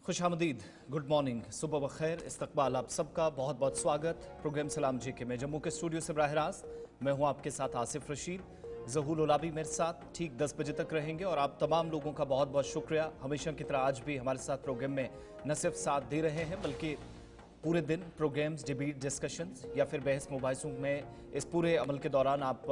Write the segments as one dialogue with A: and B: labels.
A: खुशामदीद, good morning, सुबह बखैर, इस्तकबाल आप सबका बहुत बहुत स्वागत। प्रोग्राम सलाम जी के मैं जम्मू के स्टूडियो से बराह रास्त मैं हूं आपके साथ आसिफ रशीद। ज़हूर उलाबी मेरे साथ ठीक 10 बजे तक रहेंगे और आप तमाम लोगों का बहुत बहुत शुक्रिया। हमेशा की तरह आज भी हमारे साथ प्रोग्राम में न सिर्फ साथ दे रहे हैं बल्कि पूरे दिन प्रोग्राम्स, डिबेट, डिस्कशंस या फिर बहस मुबाहिसों में इस पूरे अमल के दौरान आप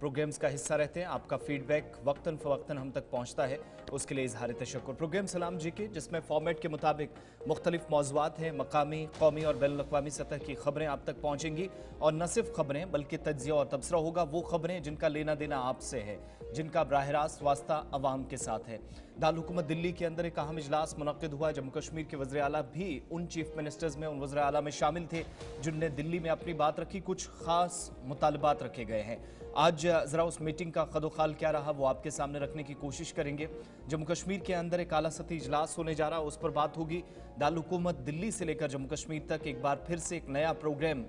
A: प्रोग्राम्स का हिस्सा रहते हैं। आपका फीडबैक वक्तन फ़वक्तन हम तक पहुंचता है, उसके लिए इजहार तशक्कुर। प्रोग्राम सलाम जी के जिसमें फॉर्मेट के मुताबिक मुख्तलिफ मौज़ूआत हैं, मकामी, कौमी और बैनुल-अक़वामी सतह की खबरें आप तक पहुँचेंगी और न सिर्फ खबरें बल्कि तज्ज़िया और तबसरा होगा। वो खबरें जिनका लेना देना आपसे है, जिनका बराह रास्त वास्ता अवाम के साथ है। दारुल हुकूमत दिल्ली के अंदर एक अहम इजलास मुनक्किद हुआ। जम्मू कश्मीर के वज़ीर आला भी उन चीफ मिनिस्टर्स में, उन वज़ीर आला में शामिल थे जिनने दिल्ली में अपनी बात रखी। कुछ खास मुतालबात रखे गए हैं। आज ज़रा उस मीटिंग का खदोखाल क्या रहा वो आपके सामने रखने की कोशिश करेंगे। जम्मू कश्मीर के अंदर एक आला सतही इजलास होने जा रहा है, उस पर बात होगी। दारुल हुकूमत दिल्ली से लेकर जम्मू कश्मीर तक एक बार फिर से एक नया प्रोग्राम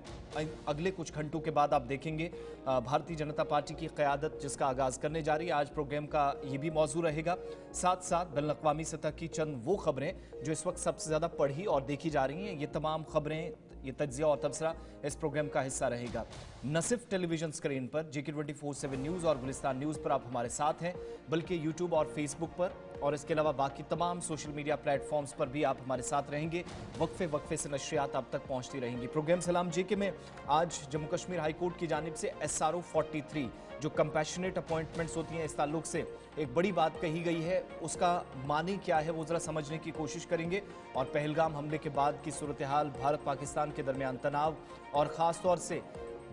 A: अगले कुछ घंटों के बाद आप देखेंगे। भारतीय जनता पार्टी की क़यादत जिसका आगाज़ करने जा रही है। आज प्रोग्राम का ये भी मौजू रहेगा। साथ साथ बैनुल-अक़वामी सतह की चंद वो खबरें जो इस वक्त सबसे ज़्यादा पढ़ी और देखी जा रही हैं, ये तमाम खबरें, ये तज्ज़िया और तबसरा इस प्रोग्राम का हिस्सा रहेगा। न सिर्फ टेलीविजन स्क्रीन पर JK 24/7 न्यूज़ और गुलिस्तान न्यूज़ पर आप हमारे साथ हैं, बल्कि यूट्यूब और फेसबुक पर और इसके अलावा बाकी तमाम सोशल मीडिया प्लेटफॉर्म्स पर भी आप हमारे साथ रहेंगे। वक्फे वक्फे से नशरियात आप तक पहुंचती रहेंगी। प्रोग्राम सलाम JK में आज जम्मू कश्मीर हाई कोर्ट की जानिब से SRO 43 जो कंपैशनेट अपॉइंटमेंट्स होती हैं, इस ताल्लुक से एक बड़ी बात कही गई है। उसका मानी क्या है वो ज़रा समझने की कोशिश करेंगे। और पहलगाम हमले के बाद की सूरत हाल, भारत पाकिस्तान के दरमियान तनाव और ख़ास तौर से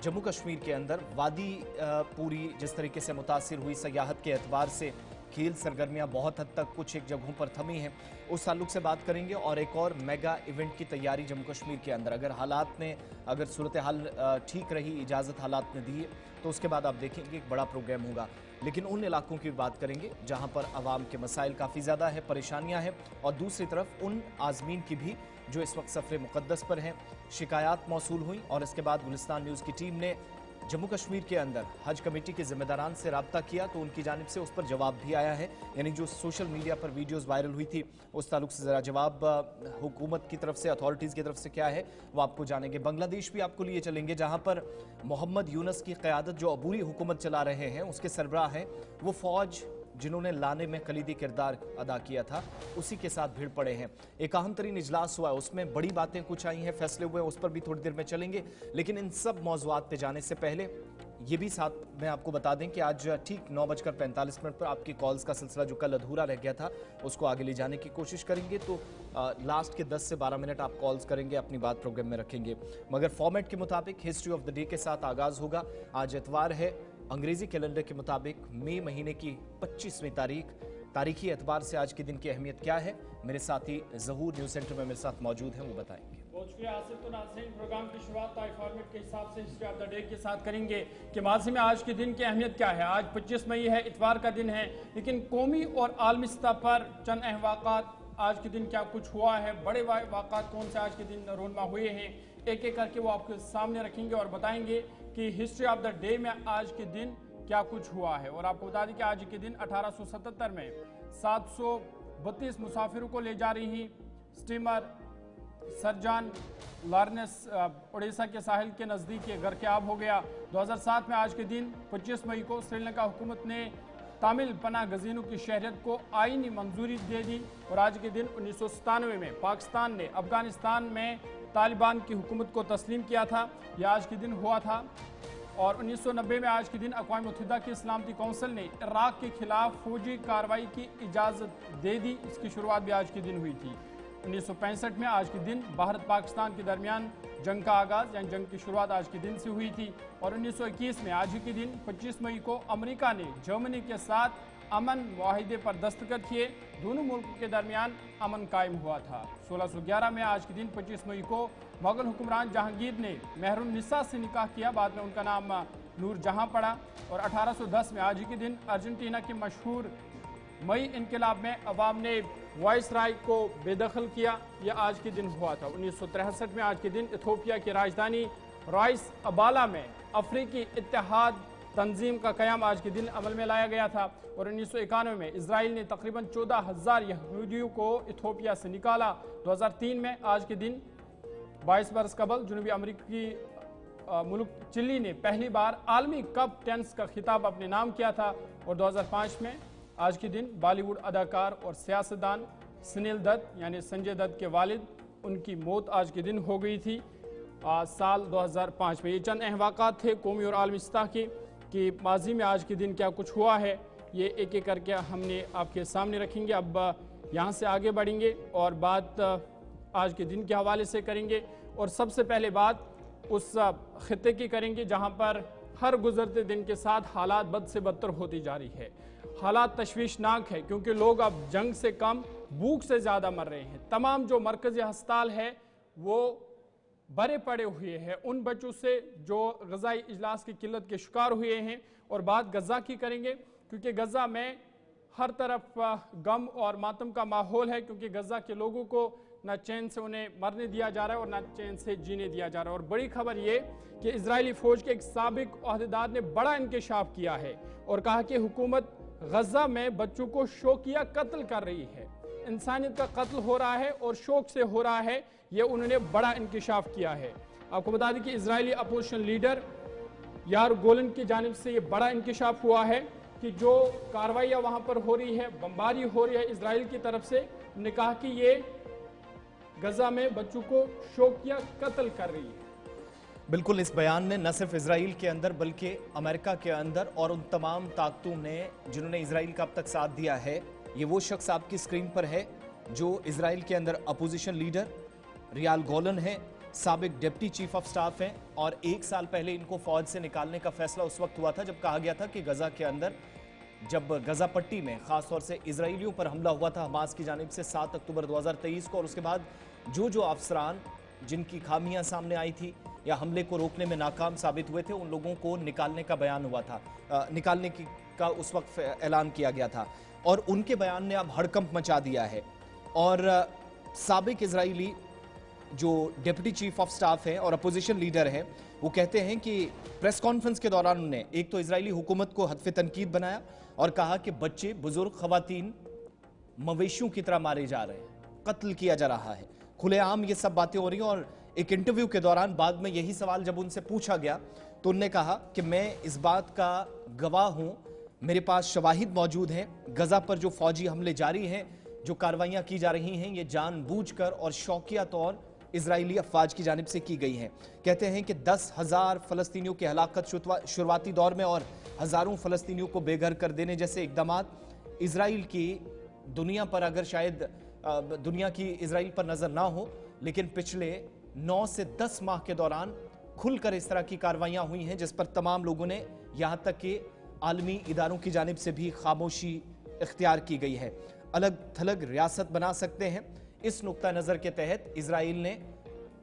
A: जम्मू कश्मीर के अंदर वादी पूरी जिस तरीके से मुतासिर हुई, सयाहत के एतबार से खेल सरगर्मियां बहुत हद तक कुछ एक जगहों पर थमी हैं, उस ताल्लुक से बात करेंगे। और एक और मेगा इवेंट की तैयारी जम्मू कश्मीर के अंदर, अगर सूरत हाल ठीक रही, इजाज़त हालात ने दी तो उसके बाद आप देखेंगे एक बड़ा प्रोग्राम होगा। लेकिन उन इलाकों की बात करेंगे जहां पर आवाम के मसाइल काफ़ी ज़्यादा है, परेशानियां हैं, और दूसरी तरफ उन आज़मीन की भी जो इस वक्त सफ़र मुक़द्दस पर हैं। शिकायत मौसूल हुई और इसके बाद गुलिस्तान न्यूज़ की टीम ने जम्मू कश्मीर के अंदर हज कमेटी के जिम्मेदारान से रब्ता किया तो उनकी जानिब से उस पर जवाब भी आया है। यानी जो सोशल मीडिया पर वीडियोस वायरल हुई थी उस ताल्लुक से ज़रा जवाब हुकूमत की तरफ से, अथॉरिटीज़ की तरफ से क्या है वो आपको जानेंगे। बांग्लादेश भी आपको लिए चलेंगे जहाँ पर मोहम्मद यूनुस की क़यादत जो अबूरी हुकूमत चला रहे हैं, उसके सरबराह हैं वो फ़ौज जिन्होंने लाने में कलीदी किरदार अदा किया था, उसी के साथ भीड़ पड़े हैं। एक अहम तरीन इजलास हुआ, उसमें बड़ी बातें कुछ आई हैं, फैसले हुए, उस पर भी थोड़ी देर में चलेंगे। लेकिन इन सब मौज़ूआत पे जाने से पहले ये भी साथ में आपको बता दें कि आज ठीक 9:45 पर आपकी कॉल्स का सिलसिला जो कल अधूरा रह गया था उसको आगे ले जाने की कोशिश करेंगे। तो लास्ट के 10 से 12 मिनट आप कॉल्स करेंगे, अपनी बात प्रोग्राम में रखेंगे। मगर फॉर्मेट के मुताबिक हिस्ट्री ऑफ द डे के साथ आगाज़ होगा। आज इतवार है, अंग्रेजी कैलेंडर के मुताबिक मई महीने की 25वीं तारीख। तारीखी एतबार से आज के दिन की अहमियत क्या है, मेरे साथी ज़हूर न्यूज़ सेंटर में मेरे साथ मौजूद हैं, वो बताएंगे।
B: बहुत शुक्रिया आसिफ। तो नाज़रीन, प्रोग्राम की शुरुआत फॉर्मेट के हिसाब से हिस्ट्री ऑफ द डे के साथ करेंगे कि माजी में आज के दिन की अहमियत क्या है। आज 25 मई है, इतवार का दिन है, लेकिन कौमी और आलमी सतह पर चंद अहवाक़ात आज के दिन क्या कुछ हुआ है, बड़े वाक़ात कौन से आज के दिन रोनमा हुए हैं, एक एक करके वो आपके सामने रखेंगे और बताएंगे कि हिस्ट्री ऑफ द डे में आज के दिन क्या कुछ हुआ है। और आपको बता दें कि आज के दिन 1877 में 732 मुसाफिरों को ले जा रही steamer sir John Lawrence Orissa के साहिल के नज़दीक ये गर्क़याब हो गया। 2007 में आज के दिन 25 मई को श्रीलंका हुकूमत ने तामिल पनाह गज़ीनों की शहरियत को आईनी मंजूरी दे दी। और आज के दिन 1997 में पाकिस्तान ने अफगानिस्तान में तालिबान की हुकूमत को तस्लीम किया था, यह आज के दिन हुआ था। और 1990 में आज के दिन अक़वाम मुत्तहिदा की सलामती कौंसिल ने इराक़ के खिलाफ फौजी कार्रवाई की इजाज़त दे दी, इसकी शुरुआत भी आज के दिन हुई थी। 1965 में आज के दिन भारत पाकिस्तान के दरमियान जंग का आगाज़ यानी जंग की शुरुआत आज के दिन से हुई थी। और 1921 में आज ही के दिन 25 मई को अमेरिका ने जर्मनी के साथ अमन मुआहिदे पर दस्तखत किए, दोनों मुल्कों के दरमियान अमन कायम हुआ था। 1611 में आज के दिन 25 मई को मुग़ल हुक्मरान जहांगीर ने मेहरुन्निसा से निकाह किया, बाद में उनका नाम नूर जहां पड़ा। और 1810 में आज ही के दिन अर्जेंटीना के मशहूर मई इनकलाब में अवाम ने वाइस राय को बेदखल किया, यह आज के दिन हुआ था। 1963 में आज के दिन इथोपिया की राजधानी राइस अबाला में अफ्रीकी इत्तेहाद तंजीम का क़याम आज के दिन अमल में लाया गया था और 1991 में इसराइल ने तकरीबन 14,000 यहूदियों को इथोपिया से निकाला। 2003 में आज के दिन 22 बरस कबल जनूबी अमरीकी मुल्क चिली ने पहली बार आलमी कप टेनिस का खिताब अपने नाम किया था और 2005 में आज के दिन बॉलीवुड अदाकार और सियासतदान सुनील दत्त यानी संजय दत्त के वालिद उनकी मौत आज के दिन हो गई थी साल 2005 में। ये चंद अहम वाक़ात थे कौमी और आलमी सतह के कि माजी में आज के दिन क्या कुछ हुआ है, ये एक एक करके हमने आपके सामने रखेंगे। अब यहाँ से आगे बढ़ेंगे और बात आज के दिन के हवाले से करेंगे और सबसे पहले बात उस खित्ते की करेंगे जहाँ पर हर गुजरते दिन के साथ हालात बद से बदतर होती जा रही है। हालात तशवीशनाक है क्योंकि लोग अब जंग से कम भूख से ज़्यादा मर रहे हैं। तमाम जो मरकज़ी अस्पताल है वो भरे पड़े हुए हैं उन बच्चों से जो ग़ज़ाई इजलास की किल्लत के शिकार हुए हैं। और बात गज़ा की करेंगे क्योंकि गज़ा में हर तरफ गम और मातम का माहौल है क्योंकि गज़ा के लोगों को ना चैन से उन्हें मरने दिया जा रहा है और ना चैन से जीने दिया जा रहा है। और बड़ी खबर ये कि इजरायली फ़ौज के एक साबिक अहदेदार ने बड़ा इंकशाफ किया है और कहा कि हुकूमत गज़ा में बच्चों को शौकिया कत्ल कर रही है, इंसानियत का कत्ल हो रहा है और शौक से हो रहा है। ये उन्होंने बड़ा इंकशाफ किया है। आपको बता दें कि इजरायली अपोजिशन लीडर यार गोलन की जानिब से ये बड़ा इंकशाफ हुआ है कि जो कार्रवाइयाँ वहाँ पर हो रही है, बमबारी हो रही है इसराइल की तरफ से, उन्होंने कहा कि ये गजा में बच्चों को शौकिया कत्ल कर रही है।
A: बिल्कुल, इस बयान ने न सिर्फ इसराइल के अंदर बल्कि अमेरिका के अंदर और उन तमाम ताकतों ने जिन्होंने इसराइल का अब तक साथ दिया है, ये वो शख्स आपकी स्क्रीन पर है जो इसराइल के अंदर अपोजिशन लीडर रियाल गोलन है, साबिक डिप्टी चीफ ऑफ स्टाफ हैं और 1 साल पहले इनको फौज से निकालने का फैसला उस वक्त हुआ था जब कहा गया था कि गजा के अंदर, जब गजा पट्टी में खासतौर से इजराइलियों पर हमला हुआ था हमास की जानिब से 7 अक्टूबर 2023 को, और उसके बाद जो अफसरान जिनकी खामियां सामने आई थी या हमले को रोकने में नाकाम साबित हुए थे, उन लोगों को निकालने का बयान हुआ था, निकालने का उस वक्त ऐलान किया गया था और उनके बयान ने अब हड़कंप मचा दिया है। और साबिक इजरायली जो डिप्टी चीफ ऑफ स्टाफ है और अपोजिशन लीडर है, वो कहते हैं कि प्रेस कॉन्फ्रेंस के दौरान उन्होंने एक तो इजरायली हुकूमत को हत्फ तनकीद बनाया और कहा कि बच्चे, बुजुर्ग, खवातीन मवेशियों की तरह मारे जा रहे हैं, कत्ल किया जा रहा है, खुलेआम ये सब बातें हो रही हैं। और एक इंटरव्यू के दौरान बाद में यही सवाल जब उनसे पूछा गया तो उन्होंने कहा कि मैं इस बात का गवाह हूं, मेरे पास शवाहिद मौजूद हैं, गजा पर जो फौजी हमले जारी हैं, जो कार्रवाइयां की जा रही हैं, ये जानबूझकर और शौकिया तौर इजरायली अफवाज की जानिब से की गई हैं। कहते हैं कि 10,000 फलस्तीनियों की हलाकत शुरुआती दौर में और हज़ारों फलस्तीनियों को बेघर कर देने जैसे इकदामात इजराइल की दुनिया पर, अगर शायद दुनिया की इजराइल पर नज़र ना हो, लेकिन पिछले 9 से 10 माह के दौरान खुलकर इस तरह की कार्रवाइयाँ हुई हैं जिस पर तमाम लोगों ने, यहाँ तक कि आलमी इदारों की जानिब से भी खामोशी इख्तियार की गई है। अलग थलग रियासत बना सकते हैं, इस नुक्ता नज़र के तहत इजराइल ने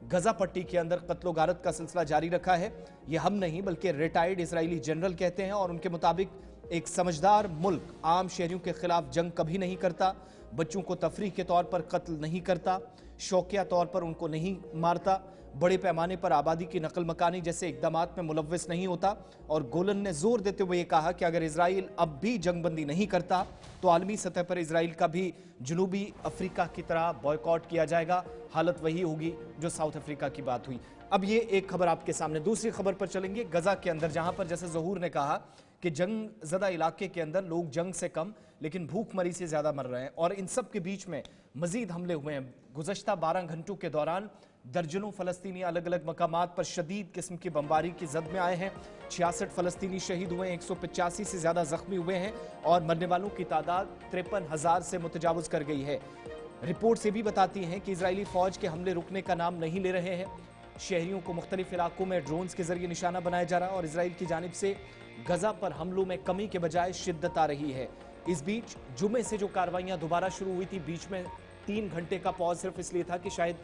A: गजा पट्टी के अंदर कत्लो गारत का सिलसिला जारी रखा है। ये हम नहीं बल्कि रिटायर्ड इजरायली जनरल कहते हैं और उनके मुताबिक एक समझदार मुल्क आम शहरियों के खिलाफ जंग कभी नहीं करता, बच्चों को तफरीह के तौर पर कत्ल नहीं करता, शौकिया तौर पर उनको नहीं मारता, बड़े पैमाने पर आबादी की नकल मकानी जैसे इकदामात में मुलव्वस नहीं होता। और गोलन ने जोर देते हुए कहा कि अगर इजराइल अब भी जंगबंदी नहीं करता तो आलमी सतह पर इजराइल का भी जनूबी अफ्रीका की तरह बॉयकॉट किया जाएगा। हालत वही होगी जो साउथ अफ्रीका की बात हुई। अब ये एक खबर आपके सामने, दूसरी खबर पर चलेंगे। गजा के अंदर जहां पर जैसे जहूर ने कहा कि जंग ज़दा इलाके के अंदर लोग जंग से कम लेकिन भूखमरी से ज़्यादा मर रहे हैं और इन सब के बीच में मजीद हमले हुए हैं। गुज़श्ता 12 घंटों के दौरान दर्जनों फलस्तीनी अलग अलग मकामात पर शदीद किस्म की बमबारी की जद में आए हैं। 66 फलस्तीनी शहीद हुए हैं, 185 से ज़्यादा जख्मी हुए हैं और मरने वालों की तादाद 53,000 से मुतजावज़ कर गई है। रिपोर्ट से भी बताती हैं कि इजरायली फ़ौज के हमले रुकने का नाम नहीं ले रहे हैं। शहरियों को मुख्तलिफ इलाकों में ड्रोन्स के जरिए निशाना बनाया जा रहा है और इसराइल की जानिब से गजा पर हमलों में कमी के बजाय शिद्दत आ रही है। इस बीच जुमे से जो कार्रवाइयां दोबारा शुरू हुई थी, बीच में 3 घंटे का पॉज सिर्फ इसलिए था कि शायद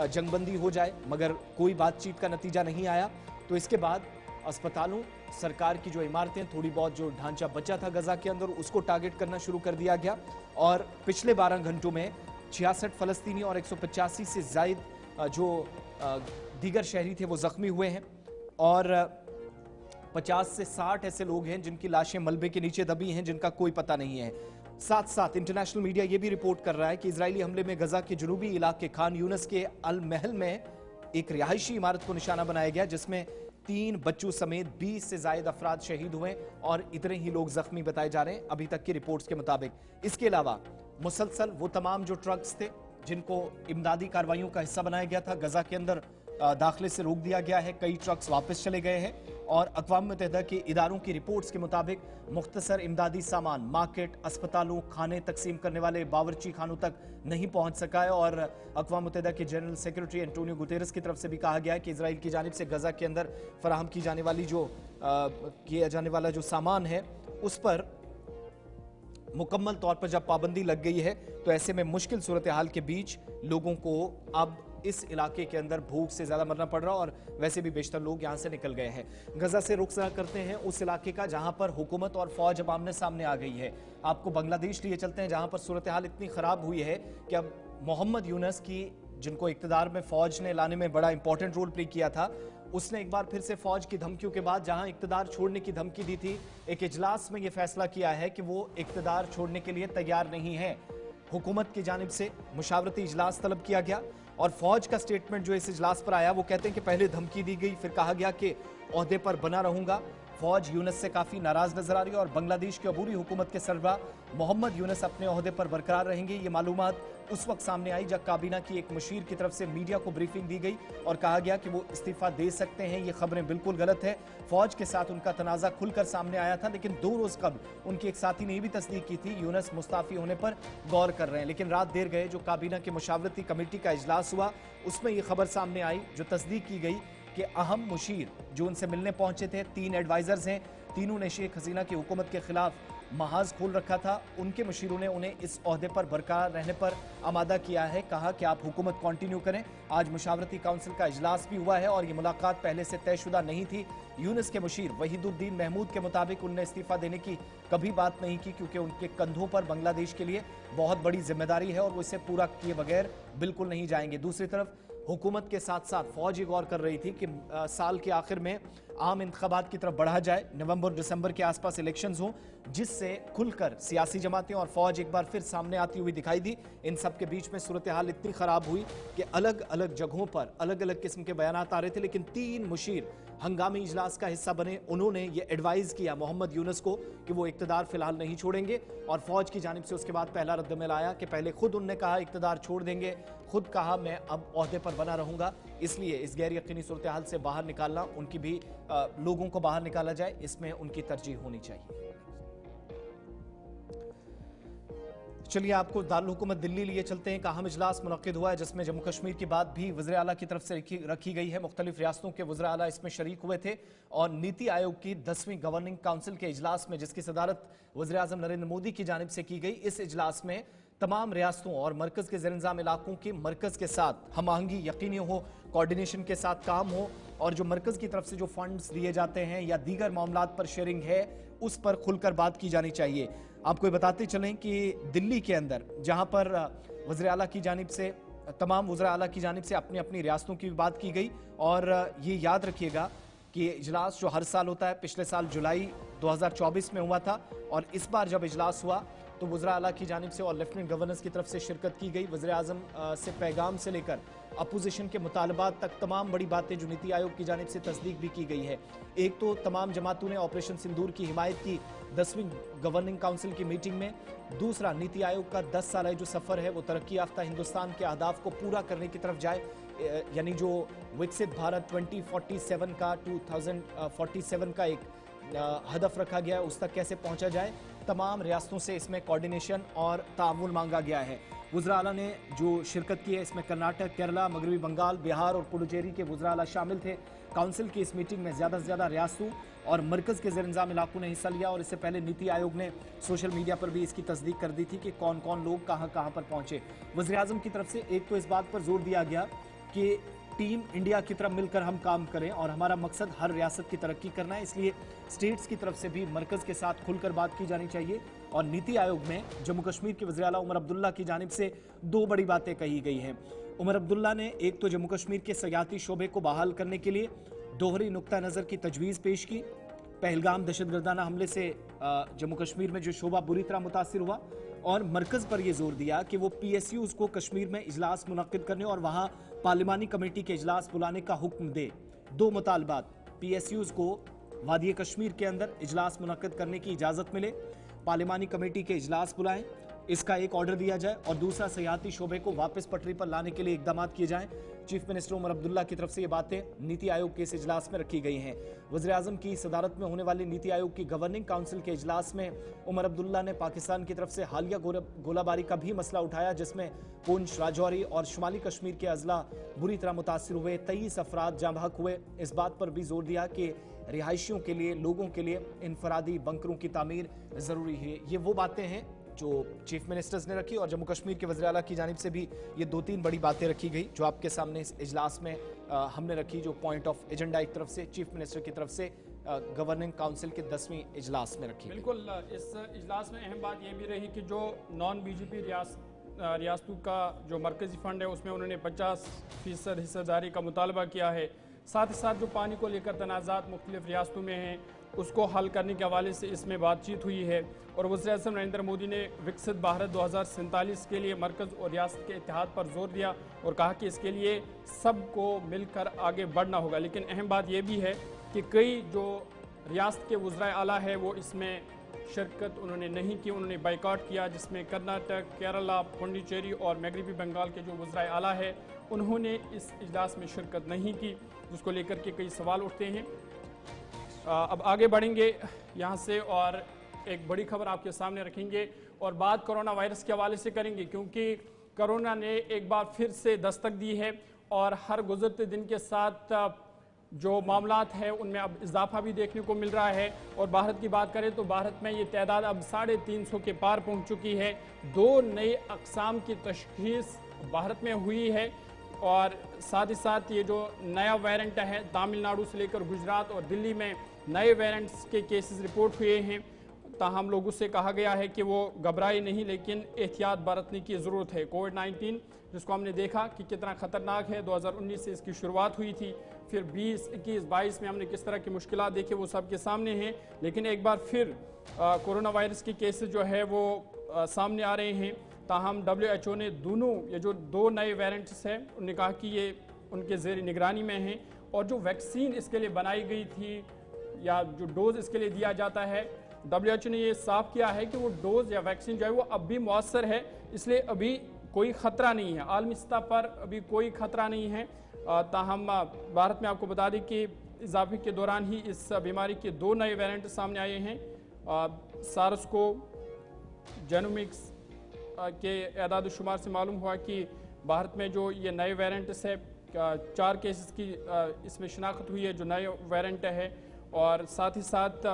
A: जंगबंदी हो जाए, मगर कोई बातचीत का नतीजा नहीं आया। तो इसके बाद अस्पतालों, सरकार की जो इमारतें, थोड़ी बहुत जो ढांचा बचा था गजा के अंदर, उसको टारगेट करना शुरू कर दिया गया और पिछले 12 घंटों में 66 फलस्तीनी और 185 से जायद जो दीगर शहरी थे वो जख्मी हुए हैं। और 50 से 60 ऐसे लोग हैं जिनकी लाशें मलबे के नीचे दबी हैं, जिनका कोई पता नहीं है। साथ साथ इंटरनेशनल मीडिया यह भी रिपोर्ट कर रहा है कि इजरायली हमले में गजा के जुनूबी इलाके खान यूनिस के अल महल में एक रिहायशी इमारत को निशाना बनाया गया, जिसमें 3 बच्चों समेत 20 से ज्यादा अफराद शहीद हुए और इतने ही लोग जख्मी बताए जा रहे हैं अभी तक की रिपोर्ट्स के मुताबिक। इसके अलावा मुसलसल वो तमाम जो ट्रक्स थे जिनको इमदादी कार्रवाइयों का हिस्सा बनाया गया था, गजा के अंदर दाखिले से रोक दिया गया है। कई ट्रक्स वापस चले गए हैं और अक़वाम मुत्तहिदा के इदारों की रिपोर्ट्स के मुताबिक मुख्तसर इमदादी सामान मार्केट, अस्पतालों, खाने तकसीम करने वाले बावर्ची खानों तक नहीं पहुंच सका है। और अक़वाम मुत्तहिदा के जनरल सेक्रेटरी एंटोनियो गुतेरेस की तरफ से भी कहा गया है कि इजराइल की जानिब से गजा के अंदर फराहम की जाने वाली किया जाने वाला जो सामान है उस पर मुकम्मल तौर पर जब पाबंदी लग गई है तो ऐसे में मुश्किल सूरत हाल के बीच लोगों को अब इस इलाके के अंदर भूख से ज्यादा मरना पड़ रहा और वैसे भी बेशतर लोग यहां से निकल गए हैं। गजा से रुख करते हैं उस इलाके का जहां पर हुकूमत और फौज अब आमने सामने आ गई है। आपको बांग्लादेश लिए चलते हैं जहां पर सूरत हाल इतनी खराब हुई है कि अब मोहम्मद यूनस की, जिनको इक्तदार में फौज ने लाने में बड़ा इंपॉर्टेंट रोल प्ले किया था, उसने एक बार फिर से फौज की धमकियों के बाद जहां इक्तदार छोड़ने की धमकी दी थी, एक इजलास में यह फैसला किया है कि वो इक्तदार छोड़ने के लिए तैयार नहीं है। हुकूमत की जानिब से मुशावरती इजलास तलब किया गया और फौज का स्टेटमेंट जो इस इजलास पर आया वो कहते हैं कि पहले धमकी दी गई, फिर कहा गया कि ओहदे पर बना रहूंगा। फौज यूनस से काफी नाराज नजर आ रही है और बांग्लादेश की अबूरी हुकूमत के सरबराह मोहम्मद यूनस अपने ओहदे पर बरकरार रहेंगे। ये मालूमात उस वक्त सामने आई जब काबीना की एक मुशीर की तरफ से मीडिया को ब्रीफिंग दी गई और कहा गया कि वो इस्तीफा दे सकते हैं। ये खबरें बिल्कुल गलत है। फौज के साथ उनका तनाजा खुलकर सामने आया था, लेकिन 2 रोज कबल उनके एक साथी ने भी तस्दीक की थी यूनस मुस्ताफी होने पर गौर कर रहे हैं। लेकिन रात देर गए जो काबीना के मुशावरती कमेटी का इजलास हुआ उसमें यह खबर सामने आई जो तस्दीक की गई कि अहम मुशीर जो उनसे मिलने पहुंचे थे, 3 एडवाइजर्स हैं, तीनों ने शेख हसीना की हुकूमत के खिलाफ महाज खोल रखा था। उनके मुशीरों ने उन्हें इस ओहदे पर बरकरार रहने पर आमादा किया है। कहा कि आप हुकूमत कंटिन्यू करें। आज मुशावरती काउंसिल का इजलास भी हुआ है और ये मुलाकात पहले से तयशुदा नहीं थी। यूनस के मुशीर वहीदुद्दीन महमूद के मुताबिक उनने इस्तीफा देने की कभी बात नहीं की क्योंकि उनके कंधों पर बांग्लादेश के लिए बहुत बड़ी जिम्मेदारी है और वो इसे पूरा किए बगैर बिल्कुल नहीं जाएंगे। दूसरी तरफ हुकूमत के साथ साथ फौज ये गौर कर रही थी कि साल के आखिर में आम इंतखाबात की तरफ बढ़ा जाए, नवंबर दिसंबर के आसपास इलेक्शंस हों, जिससे खुलकर सियासी जमातें और फौज एक बार फिर सामने आती हुई दिखाई दी। इन सब के बीच में सूरत हाल इतनी खराब हुई कि अलग अलग जगहों पर अलग अलग किस्म के बयान आ रहे थे, लेकिन 3 मुशीर हंगामी इजलास का हिस्सा बने। उन्होंने ये एडवाइज किया मोहम्मद यूनस को कि वो इक्तदार फिलहाल नहीं छोड़ेंगे और फौज की जानिब से उसके बाद पहला रद्दमल आया कि पहले खुद उनने कहा इक्तदार छोड़ देंगे, खुद कहा मैं अब ओहदे पर बना रहूंगा। इसलिए इस गैर यकीनी सूरत हाल से बाहर निकालना, उनकी भी लोगों को बाहर निकाला जाए, इसमें उनकी तरजीह होनी चाहिए। चलिए आपको दारुल हुकूमत दिल्ली लिए चलते हैं। एक अहम इजलास मुनक्किद हुआ है जिसमें जम्मू कश्मीर की बात भी वज़ीर आला की तरफ से रखी गई है। मुख्तलिफ रियासतों के वज़ीर आला इसमें शरीक हुए थे और नीति आयोग की 10वीं गवर्निंग काउंसिल के इजलास में, जिसकी सदारत वज़ीर आज़म नरेंद्र मोदी की जानिब से की गई, इस इजलास में तमाम रियासतों और मरकज के ज़ेर-इंतज़ाम इलाकों की मरकज के साथ हम आहंगी यकीनी हो, कोऑर्डिनेशन के साथ काम हो और जो मरकज की तरफ से जो फंड्स दिए जाते हैं या दीगर मामलात पर शेयरिंग है उस पर खुलकर बात की जानी चाहिए। आपको बताते चलें कि दिल्ली के अंदर जहां पर वज़ीर आला की जानिब से, तमाम वज़ीर आला की जानिब से अपनी अपनी रियासतों की भी बात की गई और ये याद रखिएगा कि इजलास जो हर साल होता है, पिछले साल जुलाई 2024 में हुआ था और इस बार जब इजलास हुआ तो वज़ीर आला की जानिब से और लेफ्टिनेंट गवर्नर्स की तरफ से शिरकत की गई। वज़ीर आज़म से पैगाम से लेकर अपोजिशन के मुतालबात तक तमाम बड़ी बातें जो नीति आयोग की जानिब से तस्दीक भी की गई है। एक तो तमाम जमातों ने ऑपरेशन सिंदूर की हिमायत की 10वीं गवर्निंग काउंसिल की मीटिंग में। दूसरा, नीति आयोग का 10 साल जो सफ़र है वो तरक्की याफ्ता हिंदुस्तान के अहदाफ को पूरा करने की तरफ जाए, यानी जो विकसित भारत 2047 का 2047 का एक हदफ रखा गया है उस तक कैसे पहुंचा जाए। तमाम रियासतों से इसमें कोऑर्डिनेशन और ताउन मांगा गया है। वज़ीर आला ने जो शिरकत की है इसमें कर्नाटक, केरला, मगरबी बंगाल, बिहार और पुडुचेरी के वज़ीर आला शामिल थे। काउंसिल की इस मीटिंग में ज़्यादा से ज़्यादा रियासतों और मरकज़ के ज़ेर-इंतज़ाम इलाकों ने हिस्सा लिया और इससे पहले नीति आयोग ने सोशल मीडिया पर भी इसकी तस्दीक कर दी थी कि कौन कौन लोग कहाँ कहाँ पर पहुँचे। वज़ीर आज़म की तरफ से एक तो इस बात पर जोर दिया गया कि टीम इंडिया की तरफ मिलकर हम काम करें और हमारा मकसद हर रियासत की तरक्की करना है, इसलिए स्टेट्स की तरफ से भी मरकज़ के साथ खुलकर बात की जानी चाहिए। और नीति आयोग में जम्मू कश्मीर के वज़ीर आला उमर अब्दुल्ला की जानिब से 2 बड़ी बातें कही गई हैं। उमर अब्दुल्ला ने एक तो जम्मू कश्मीर के सयाहती शोबे को बहाल करने के लिए दोहरी नुक्ता नज़र की तजवीज़ पेश की पहलगाम दहशतगर्दाना हमले से जम्मू कश्मीर में जो शोबा बुरी तरह मुतासिर हुआ, और मरकज पर यह जोर दिया कि वो PSUs को कश्मीर में इजलास मुनक्किद करने और वहां पार्लिमानी कमेटी के इजलास बुलाने का हुक्म दे। 2 मुतालबात, PSUs को वादी कश्मीर के अंदर इजलास मुनक्किद करने की इजाज़त मिले, पार्लिमानी कमेटी के इजलास बुलाएं, इसका एक ऑर्डर दिया जाए, और दूसरा सयाहती शोबे को वापस पटरी पर लाने के लिए इकदाम किए जाएं। चीफ मिनिस्टर उमर अब्दुल्ला की तरफ से ये बातें नीति आयोग के इस इजलास में रखी गई हैं। वज़ीर-ए-आज़म की सदारत में होने वाली नीति आयोग की गवर्निंग काउंसिल के इजलास में उमर अब्दुल्ला ने पाकिस्तान की तरफ से हालिया गोलाबारी का भी मसला उठाया, जिसमें पुंछ, राजौरी और शुमाली कश्मीर के अजला बुरी तरह मुतासिर हुए, 23 अफराद जाँ बहक हुए। इस बात पर भी जोर दिया कि रिहायशियों के लिए, लोगों के लिए इनफरादी बंकरों की तामीर ज़रूरी है। ये वो बातें हैं जो चीफ मिनिस्टर्स ने रखी, और जम्मू कश्मीर के वज़ीर आला की जानिब से भी ये 2-3 बड़ी बातें रखी गई जो आपके सामने इस इजलास में हमने रखी, जो पॉइंट ऑफ एजेंडा एक तरफ से चीफ मिनिस्टर की तरफ से गवर्निंग काउंसिल के 10वीं इजलास में रखी।
B: बिल्कुल, इस इजलास में अहम बात यह भी रही कि जो नॉन BJP रियासतों का जो मरकजी फंड है उसमें उन्होंने 50% हिस्सेदारी का मुतालबा किया है। साथ ही साथ जो पानी को लेकर तनाज़ात मुख्तलिफ रियासतों में हैं उसको हल करने के हवाले से इसमें बातचीत हुई है, और वज़ीर-ए-आज़म नरेंद्र मोदी ने विकसित भारत 2047 के लिए मरकज़ और रियासत के इत्तेहाद पर जोर दिया और कहा कि इसके लिए सबको मिलकर आगे बढ़ना होगा। लेकिन अहम बात यह भी है कि कई जो रियासत के वज़राए आला है वो इसमें शिरकत उन्होंने नहीं की, उन्होंने बाइकआउट किया, जिसमें कर्नाटक, केरला, पुडुचेरी और मगरबी बंगाल के जो वज़राए आला है उन्होंने इस इजलास में शिरकत नहीं की, जिसको लेकर के कई सवाल उठते हैं। अब आगे बढ़ेंगे यहाँ से और एक बड़ी खबर आपके सामने रखेंगे, और बात कोरोना वायरस के हवाले से करेंगे, क्योंकि कोरोना ने एक बार फिर से दस्तक दी है और हर गुजरते दिन के साथ जो मामलात है उनमें अब इजाफा भी देखने को मिल रहा है। और भारत की बात करें तो भारत में ये तादाद अब 350 के पार पहुंच चुकी है। 2 नए अक़साम की तशख़ीस भारत में हुई है, और साथ ही साथ ये जो नया वेरिएंट है तमिलनाडु से लेकर गुजरात और दिल्ली में नए वेरिएंट्स के केसेस रिपोर्ट हुए हैं। ताहम लोगों से कहा गया है कि वो घबराए नहीं, लेकिन एहतियात बरतने की ज़रूरत है। कोविड-19 जिसको हमने देखा कि कितना ख़तरनाक है, 2019 से इसकी शुरुआत हुई थी, फिर 20, 21, 22 में हमने किस तरह की मुश्किलात देखे वो सबके सामने हैं। लेकिन एक बार फिर कोरोना वायरस के केसेस जो है वो सामने आ रहे हैं। ताहम WHO ने ये जो 2 नए वेरिएंट्स हैं उन्होंने कहा कि ये उनके ज़ेर निगरानी में हैं, और जो वैक्सीन इसके लिए बनाई गई थी या जो डोज इसके लिए दिया जाता है, WHO ने ये साफ किया है कि वो डोज या वैक्सीन जो है वो अब भी मौसर है, इसलिए अभी कोई ख़तरा नहीं है, आलमी सतह पर अभी कोई ख़तरा नहीं है। ताहम भारत में आपको बता दें कि इजाफे के दौरान ही इस बीमारी के 2 नए वेरिएंट सामने आए हैं। सार्स को जेनोमिक्स के एदाद शुमार से मालूम हुआ कि भारत में जो ये नए वेरिएंट्स है 4 केसेस की इसमें शनाख्त हुई है जो नए वेरिएंट है, और साथ ही साथ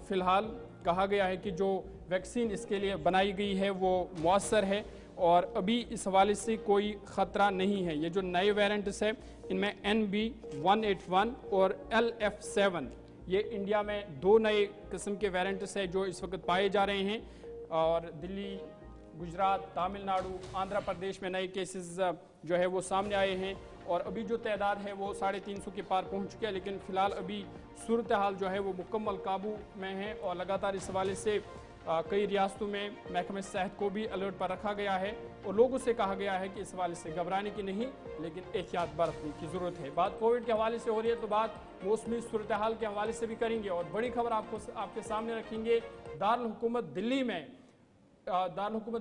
B: फ़िलहाल कहा गया है कि जो वैक्सीन इसके लिए बनाई गई है वो मौसर है, और अभी इस हवाले से कोई ख़तरा नहीं है। ये जो नए वेरिएंट्स है इनमें NB181 और LF7 ये इंडिया में 2 नए किस्म के वेरिएंट्स है जो इस वक्त पाए जा रहे हैं, और दिल्ली, गुजरात, तमिलनाडु, आंध्र प्रदेश में नए केसेस जो है वो सामने आए हैं, और अभी जो तादाद है वो 350 के पार पहुंच चुकी है। लेकिन फ़िलहाल अभी सूरत हाल जो है वो मुकम्मल काबू में है, और लगातार इस हवाले से कई रियासतों में महकमे सेहत को भी अलर्ट पर रखा गया है, और लोगों से कहा गया है कि इस हवाले से घबराने की नहीं लेकिन एहतियात बरतने की ज़रूरत है। बात कोविड के हवाले से हो रही है तो बात मौसमी सूरत हाल के हवाले से भी करेंगे, और बड़ी खबर आपके सामने रखेंगे। दारुल हुकूमत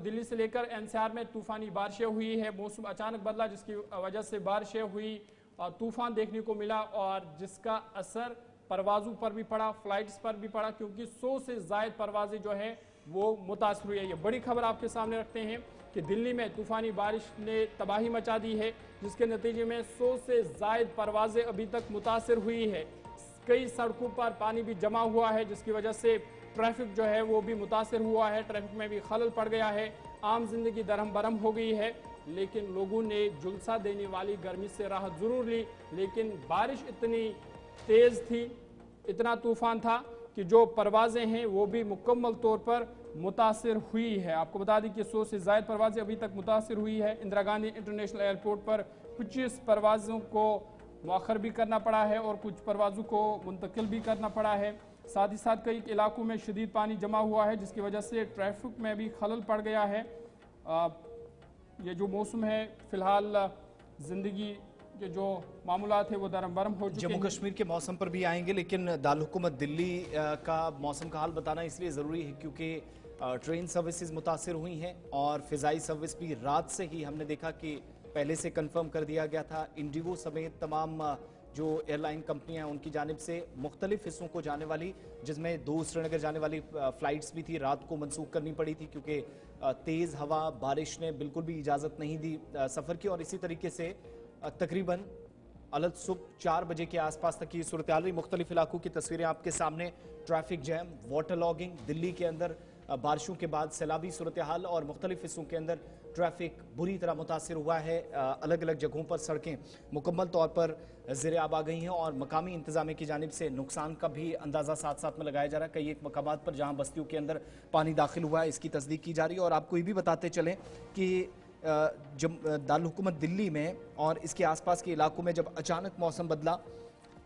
B: दिल्ली से लेकर NCR में तूफ़ानी बारिशें हुई है। मौसम अचानक बदला जिसकी वजह से बारिशें हुई, तूफ़ान देखने को मिला, और जिसका असर परवाज़ों पर भी पड़ा, फ़्लाइट्स पर भी पड़ा, क्योंकि 100 से ज़ायद परवाज़ें जो है वो मुतासर हुई है। ये बड़ी खबर आपके सामने रखते हैं कि दिल्ली में तूफ़ानी बारिश ने तबाही मचा दी है, जिसके नतीजे में 100 से ज़ायद परवाज़ें अभी तक मुतासर हुई है। कई सड़कों पर पानी भी जमा हुआ है, जिसकी वजह से ट्रैफिक जो है वो भी मुतासर हुआ है, ट्रैफिक में भी खलल पड़ गया है, आम जिंदगी दरहम बरहम हो गई है। लेकिन लोगों ने झुलसा देने वाली गर्मी से राहत ज़रूर ली, लेकिन बारिश इतनी तेज़ थी, इतना तूफ़ान था कि जो परवाज़ें हैं वो भी मुकम्मल तौर पर मुतासर हुई है। आपको बता दें कि 100 से ज़ायद परवाज़ें अभी तक मुतासर हुई है। इंदिरा गांधी इंटरनेशनल एयरपोर्ट पर 25 परवाज़ों को मौखर भी करना पड़ा है और कुछ परवाज़ों को मुंतकिल भी करना पड़ा है। साथ ही साथ कई इलाकों में शदीद पानी जमा हुआ है, जिसकी वजह से ट्रैफिक में भी खलल पड़ गया है। ये जो मौसम है, फिलहाल ज़िंदगी के जो मामूलात है वो दरम बरम हो चुके हैं।
A: जम्मू कश्मीर के मौसम पर भी आएंगे, लेकिन दारुल-हुकूमत दिल्ली का मौसम का हाल बताना इसलिए ज़रूरी है क्योंकि ट्रेन सर्विसेज मुतासिर हुई हैं और फ़िज़ाई सर्विस भी रात से ही हमने देखा कि पहले से कंफर्म कर दिया गया था। इंडिगो समेत तमाम जो एयरलाइन कंपनियां उनकी जानिब से मुख्तलिफ हिस्सों को जाने वाली, जिसमें 2 श्रीनगर जाने वाली फ़्लाइट्स भी थी, रात को मनसूख करनी पड़ी थी क्योंकि तेज़ हवा बारिश ने बिल्कुल भी इजाज़त नहीं दी सफ़र की। और इसी तरीके से तकरीबन अलग सुबह 4 बजे के आसपास तक की सूरत हाल रही। मुख्तलिफ इलाकों की तस्वीरें आपके सामने, traffic jam, water logging, Delhi के अंदर बारिशों के बाद सैलाबी सूरत हाल और मुख्तलिफ हिस्सों के अंदर ट्रैफिक बुरी तरह मुतासिर हुआ है। अलग अलग जगहों पर सड़कें मुकम्मल तौर पर ज़ेर आब आ गई हैं और मकामी इंतजामिया की जानिब से नुकसान का भी अंदाज़ा साथ साथ में लगाया जा रहा है। कई एक मकामात पर जहाँ बस्तियों के अंदर पानी दाखिल हुआ है, इसकी तस्दीक की जा रही है। और आपको ये भी बताते चलें कि दारुल-हुकूमत दिल्ली में और इसके आसपास के इलाकों में जब अचानक मौसम बदला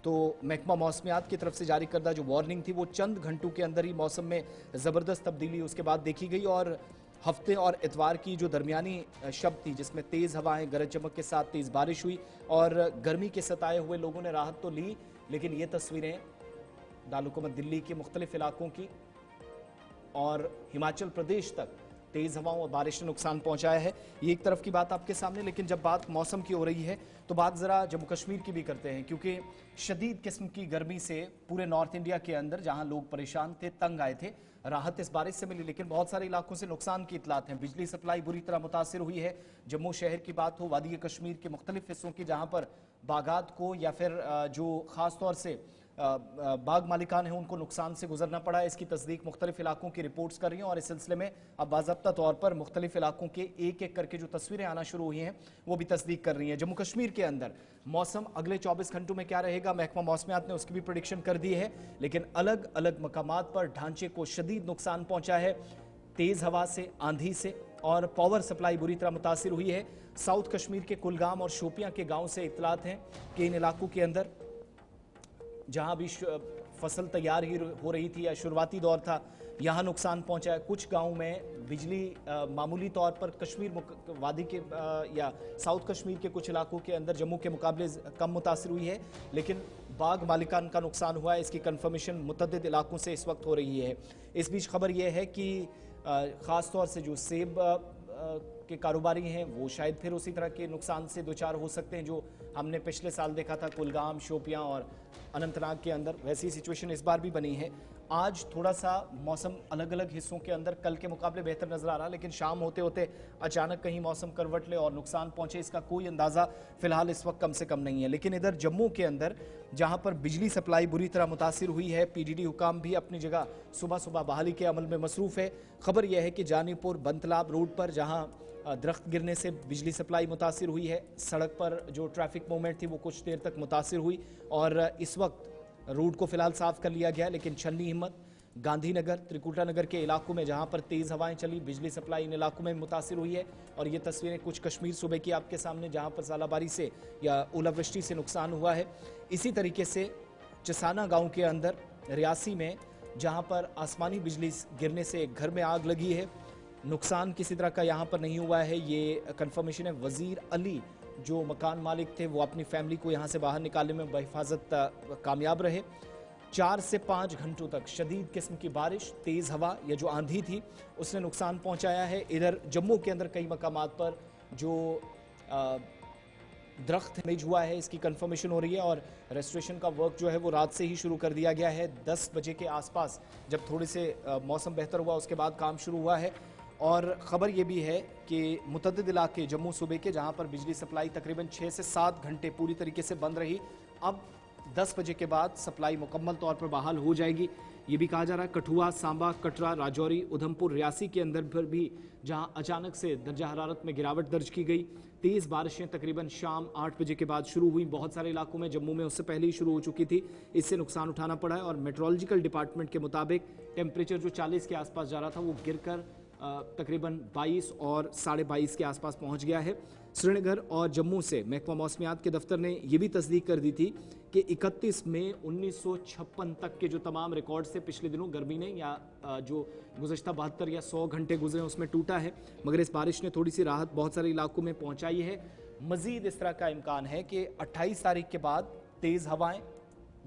A: तो महकमा मौसमियात की तरफ से जारी करदा जो वार्निंग थी वो चंद घंटों के अंदर ही मौसम में ज़बरदस्त तब्दीली उसके बाद देखी गई। और हफ्ते और इतवार की जो दरमियानी शब थी जिसमें तेज़ हवाएं, गरज चमक के साथ तेज़ बारिश हुई और गर्मी के सताए हुए लोगों ने राहत तो ली, लेकिन ये तस्वीरें दारुल-हुकूमत दिल्ली के मुख्तलिफ इलाकों की और हिमाचल प्रदेश तक तेज़ हवाओं और बारिश ने नुकसान पहुंचाया है। ये एक तरफ की बात आपके सामने, लेकिन जब बात मौसम की हो रही है तो बात ज़रा जम्मू कश्मीर की भी करते हैं क्योंकि शदीद किस्म की गर्मी से पूरे नॉर्थ इंडिया के अंदर जहां लोग परेशान थे, तंग आए थे, राहत इस बारिश से मिली, लेकिन बहुत सारे इलाकों से नुकसान की इतलात हैं। बिजली सप्लाई बुरी तरह मुतासिर हुई है। जम्मू शहर की बात हो, वादी कश्मीर के मुख्तलिफ हिस्सों की, जहाँ पर बागात को या फिर जो ख़ास तौर से बाग मालिकान हैं उनको नुकसान से गुजरना पड़ा है, इसकी तस्दीक मुख्तलिफ इलाकों की रिपोर्ट्स कर रही हैं। और इस सिलसिले में अब बाज़ाब्ता तौर पर मुख्तलिफ इलाकों के एक एक करके जो तस्वीरें आना शुरू हुई हैं वो भी तस्दीक कर रही हैं। जम्मू कश्मीर के अंदर मौसम अगले 24 घंटों में क्या रहेगा, महकमा मौसमियात ने उसकी भी प्रेडिक्शन कर दी है, लेकिन अलग अलग मकामात पर ढांचे को शदीद नुकसान पहुंचा है। तेज़ हवा से, आंधी से और पावर सप्लाई बुरी तरह मुतासिर हुई है। साउथ कश्मीर के कुलगाम और शोपियां के गाँव से इतलात हैं कि इन इलाकों के अंदर जहां भी फसल तैयार ही हो रही थी या शुरुआती दौर था, यहां नुकसान पहुंचा है। कुछ गांव में बिजली मामूली तौर पर कश्मीर वादी के या साउथ कश्मीर के कुछ इलाकों के अंदर जम्मू के मुकाबले कम मुतासिर हुई है, लेकिन बाग मालिकान का नुकसान हुआ है। इसकी कन्फर्मेशन मुतअद्दिद इलाकों से इस वक्त हो रही है। इस बीच खबर यह है कि ख़ास तौर से जो सेब के कारोबारी हैं वो शायद फिर उसी तरह के नुकसान से दो चार हो सकते हैं जो हमने पिछले साल देखा था कुलगाम, शोपियां और अनंतनाग के अंदर। वैसी सिचुएशन इस बार भी बनी है। आज थोड़ा सा मौसम अलग अलग हिस्सों के अंदर कल के मुकाबले बेहतर नजर आ रहा, लेकिन शाम होते होते अचानक कहीं मौसम करवट ले और नुकसान पहुंचे, इसका कोई अंदाज़ा फिलहाल इस वक्त कम से कम नहीं है। लेकिन इधर जम्मू के अंदर जहां पर बिजली सप्लाई बुरी तरह मुतासिर हुई है, पीडीडी हुकाम भी अपनी जगह सुबह सुबह बहाली के अमल में मसरूफ़ है। खबर यह है कि जानीपुर बंतलाब रोड पर जहाँ दरख्त गिरने से बिजली सप्लाई मुतासिर हुई है, सड़क पर जो ट्रैफिक मूवमेंट थी वो कुछ देर तक मुतासिर हुई और इस वक्त रोड को फिलहाल साफ कर लिया गया। लेकिन छन्नी हिम्मत, गांधीनगर, त्रिकुटा नगर के इलाकों में जहां पर तेज़ हवाएं चली, बिजली सप्लाई इन इलाकों में मुतासिर हुई है। और ये तस्वीरें कुछ कश्मीर सूबे की आपके सामने जहां पर ज़ालाबारी से या ओलावृष्टि से नुकसान हुआ है। इसी तरीके से चसाना गाँव के अंदर रियासी में जहाँ पर आसमानी बिजली गिरने से एक घर में आग लगी है, नुकसान किसी तरह का यहाँ पर नहीं हुआ है, ये कंफर्मेशन है। वज़ीर अली जो मकान मालिक थे वो अपनी फैमिली को यहाँ से बाहर निकालने में बहिफाजत कामयाब रहे। 4 से 5 घंटों तक शदीद किस्म की बारिश, तेज़ हवा या जो आंधी थी उसने नुकसान पहुँचाया है। इधर जम्मू के अंदर कई मकामात पर जो दरख्त डैमेज हुआ है इसकी कंफर्मेशन हो रही है और रेस्टोरेशन का वर्क जो है वो रात से ही शुरू कर दिया गया है। 10 बजे के आसपास जब थोड़े से मौसम बेहतर हुआ उसके बाद काम शुरू हुआ है। और ख़बर ये भी है कि मुतअद्दिद इलाके जम्मू सूबे के जहाँ पर बिजली सप्लाई तकरीबन 6 से 7 घंटे पूरी तरीके से बंद रही, अब 10 बजे के बाद सप्लाई मुकम्मल तौर पर बहाल हो जाएगी। ये भी कहा जा रहा है कठुआ, सांबा, कटरा, राजौरी, उधमपुर, रियासी के अंदर पर भी जहां अचानक से दर्जा हरारत में गिरावट दर्ज की गई। तेज़ बारिशें तकरीबन शाम 8 बजे के बाद शुरू हुई। बहुत सारे इलाकों में, जम्मू में उससे पहले ही शुरू हो चुकी थी, इससे नुकसान उठाना पड़ा है। और मेट्रोलॉजिकल डिपार्टमेंट के मुताबिक टेम्परेचर जो 40 के आसपास जा रहा था वो गिरकर तकरीबन 22 और 22:30 के आसपास पहुंच गया है। श्रीनगर और जम्मू से महकमा मौसमियात के दफ्तर ने यह भी तस्दीक कर दी थी कि 31 मई 1956 तक के जो तमाम रिकॉर्ड से पिछले दिनों गर्मी ने या जो गुज़श्ता 72 या 100 घंटे गुजरे उसमें टूटा है, मगर इस बारिश ने थोड़ी सी राहत बहुत सारे इलाकों में पहुंचाई है। मजीद इस तरह का इम्कान है कि 28 तारीख के बाद तेज़ हवाएं,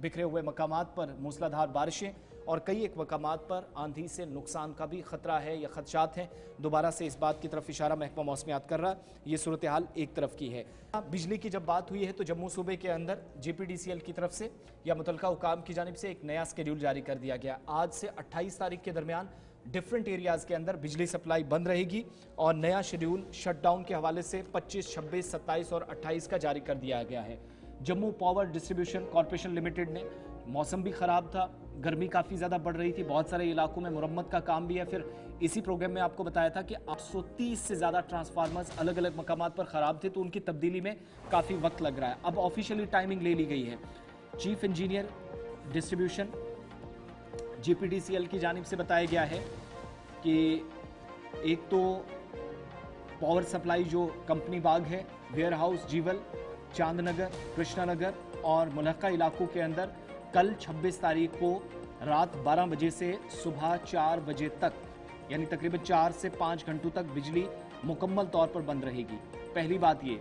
A: बिखरे हुए मकामात पर मूसलाधार बारिशें और कई एक मकामात पर आंधी से नुकसान का भी खतरा है या खदशात हैं। दोबारा से इस बात की तरफ इशारा महकमा मौसमियात कर रहा है। ये सूरत हाल एक तरफ की है। बिजली की जब बात हुई है तो जम्मू सूबे के अंदर JPDCL की तरफ से या मुतलका हुकाम की जानिब से एक नया स्केड्यूल जारी कर दिया गया। आज से 28 तारीख के दरमियान डिफरेंट एरियाज़ के अंदर बिजली सप्लाई बंद रहेगी और नया शेड्यूल शटडाउन के हवाले से 25, 26, 27 और 28 का जारी कर दिया गया है। Jammu power distribution corporation limited ने, मौसम भी ख़राब था, गर्मी काफ़ी ज़्यादा बढ़ रही थी, बहुत सारे इलाकों में मुरम्मत का काम भी है। फिर इसी प्रोग्राम में आपको बताया था कि 830 से ज़्यादा ट्रांसफार्मर्स अलग अलग मकामात पर ख़राब थे, तो उनकी तब्दीली में काफ़ी वक्त लग रहा है। अब ऑफिशियली टाइमिंग ले ली गई है। चीफ इंजीनियर डिस्ट्रीब्यूशन JPDCL की जानिब से बताया गया है कि एक तो पावर सप्लाई जो कंपनी बाग है, वेयर हाउस, जीवल, चांदनगर, कृष्णानगर और मुलक्का इलाकों के अंदर कल 26 तारीख को रात 12 बजे से सुबह 4 बजे तक, यानी तकरीबन 4 से 5 घंटों तक बिजली मुकम्मल तौर पर बंद रहेगी। पहली बात ये,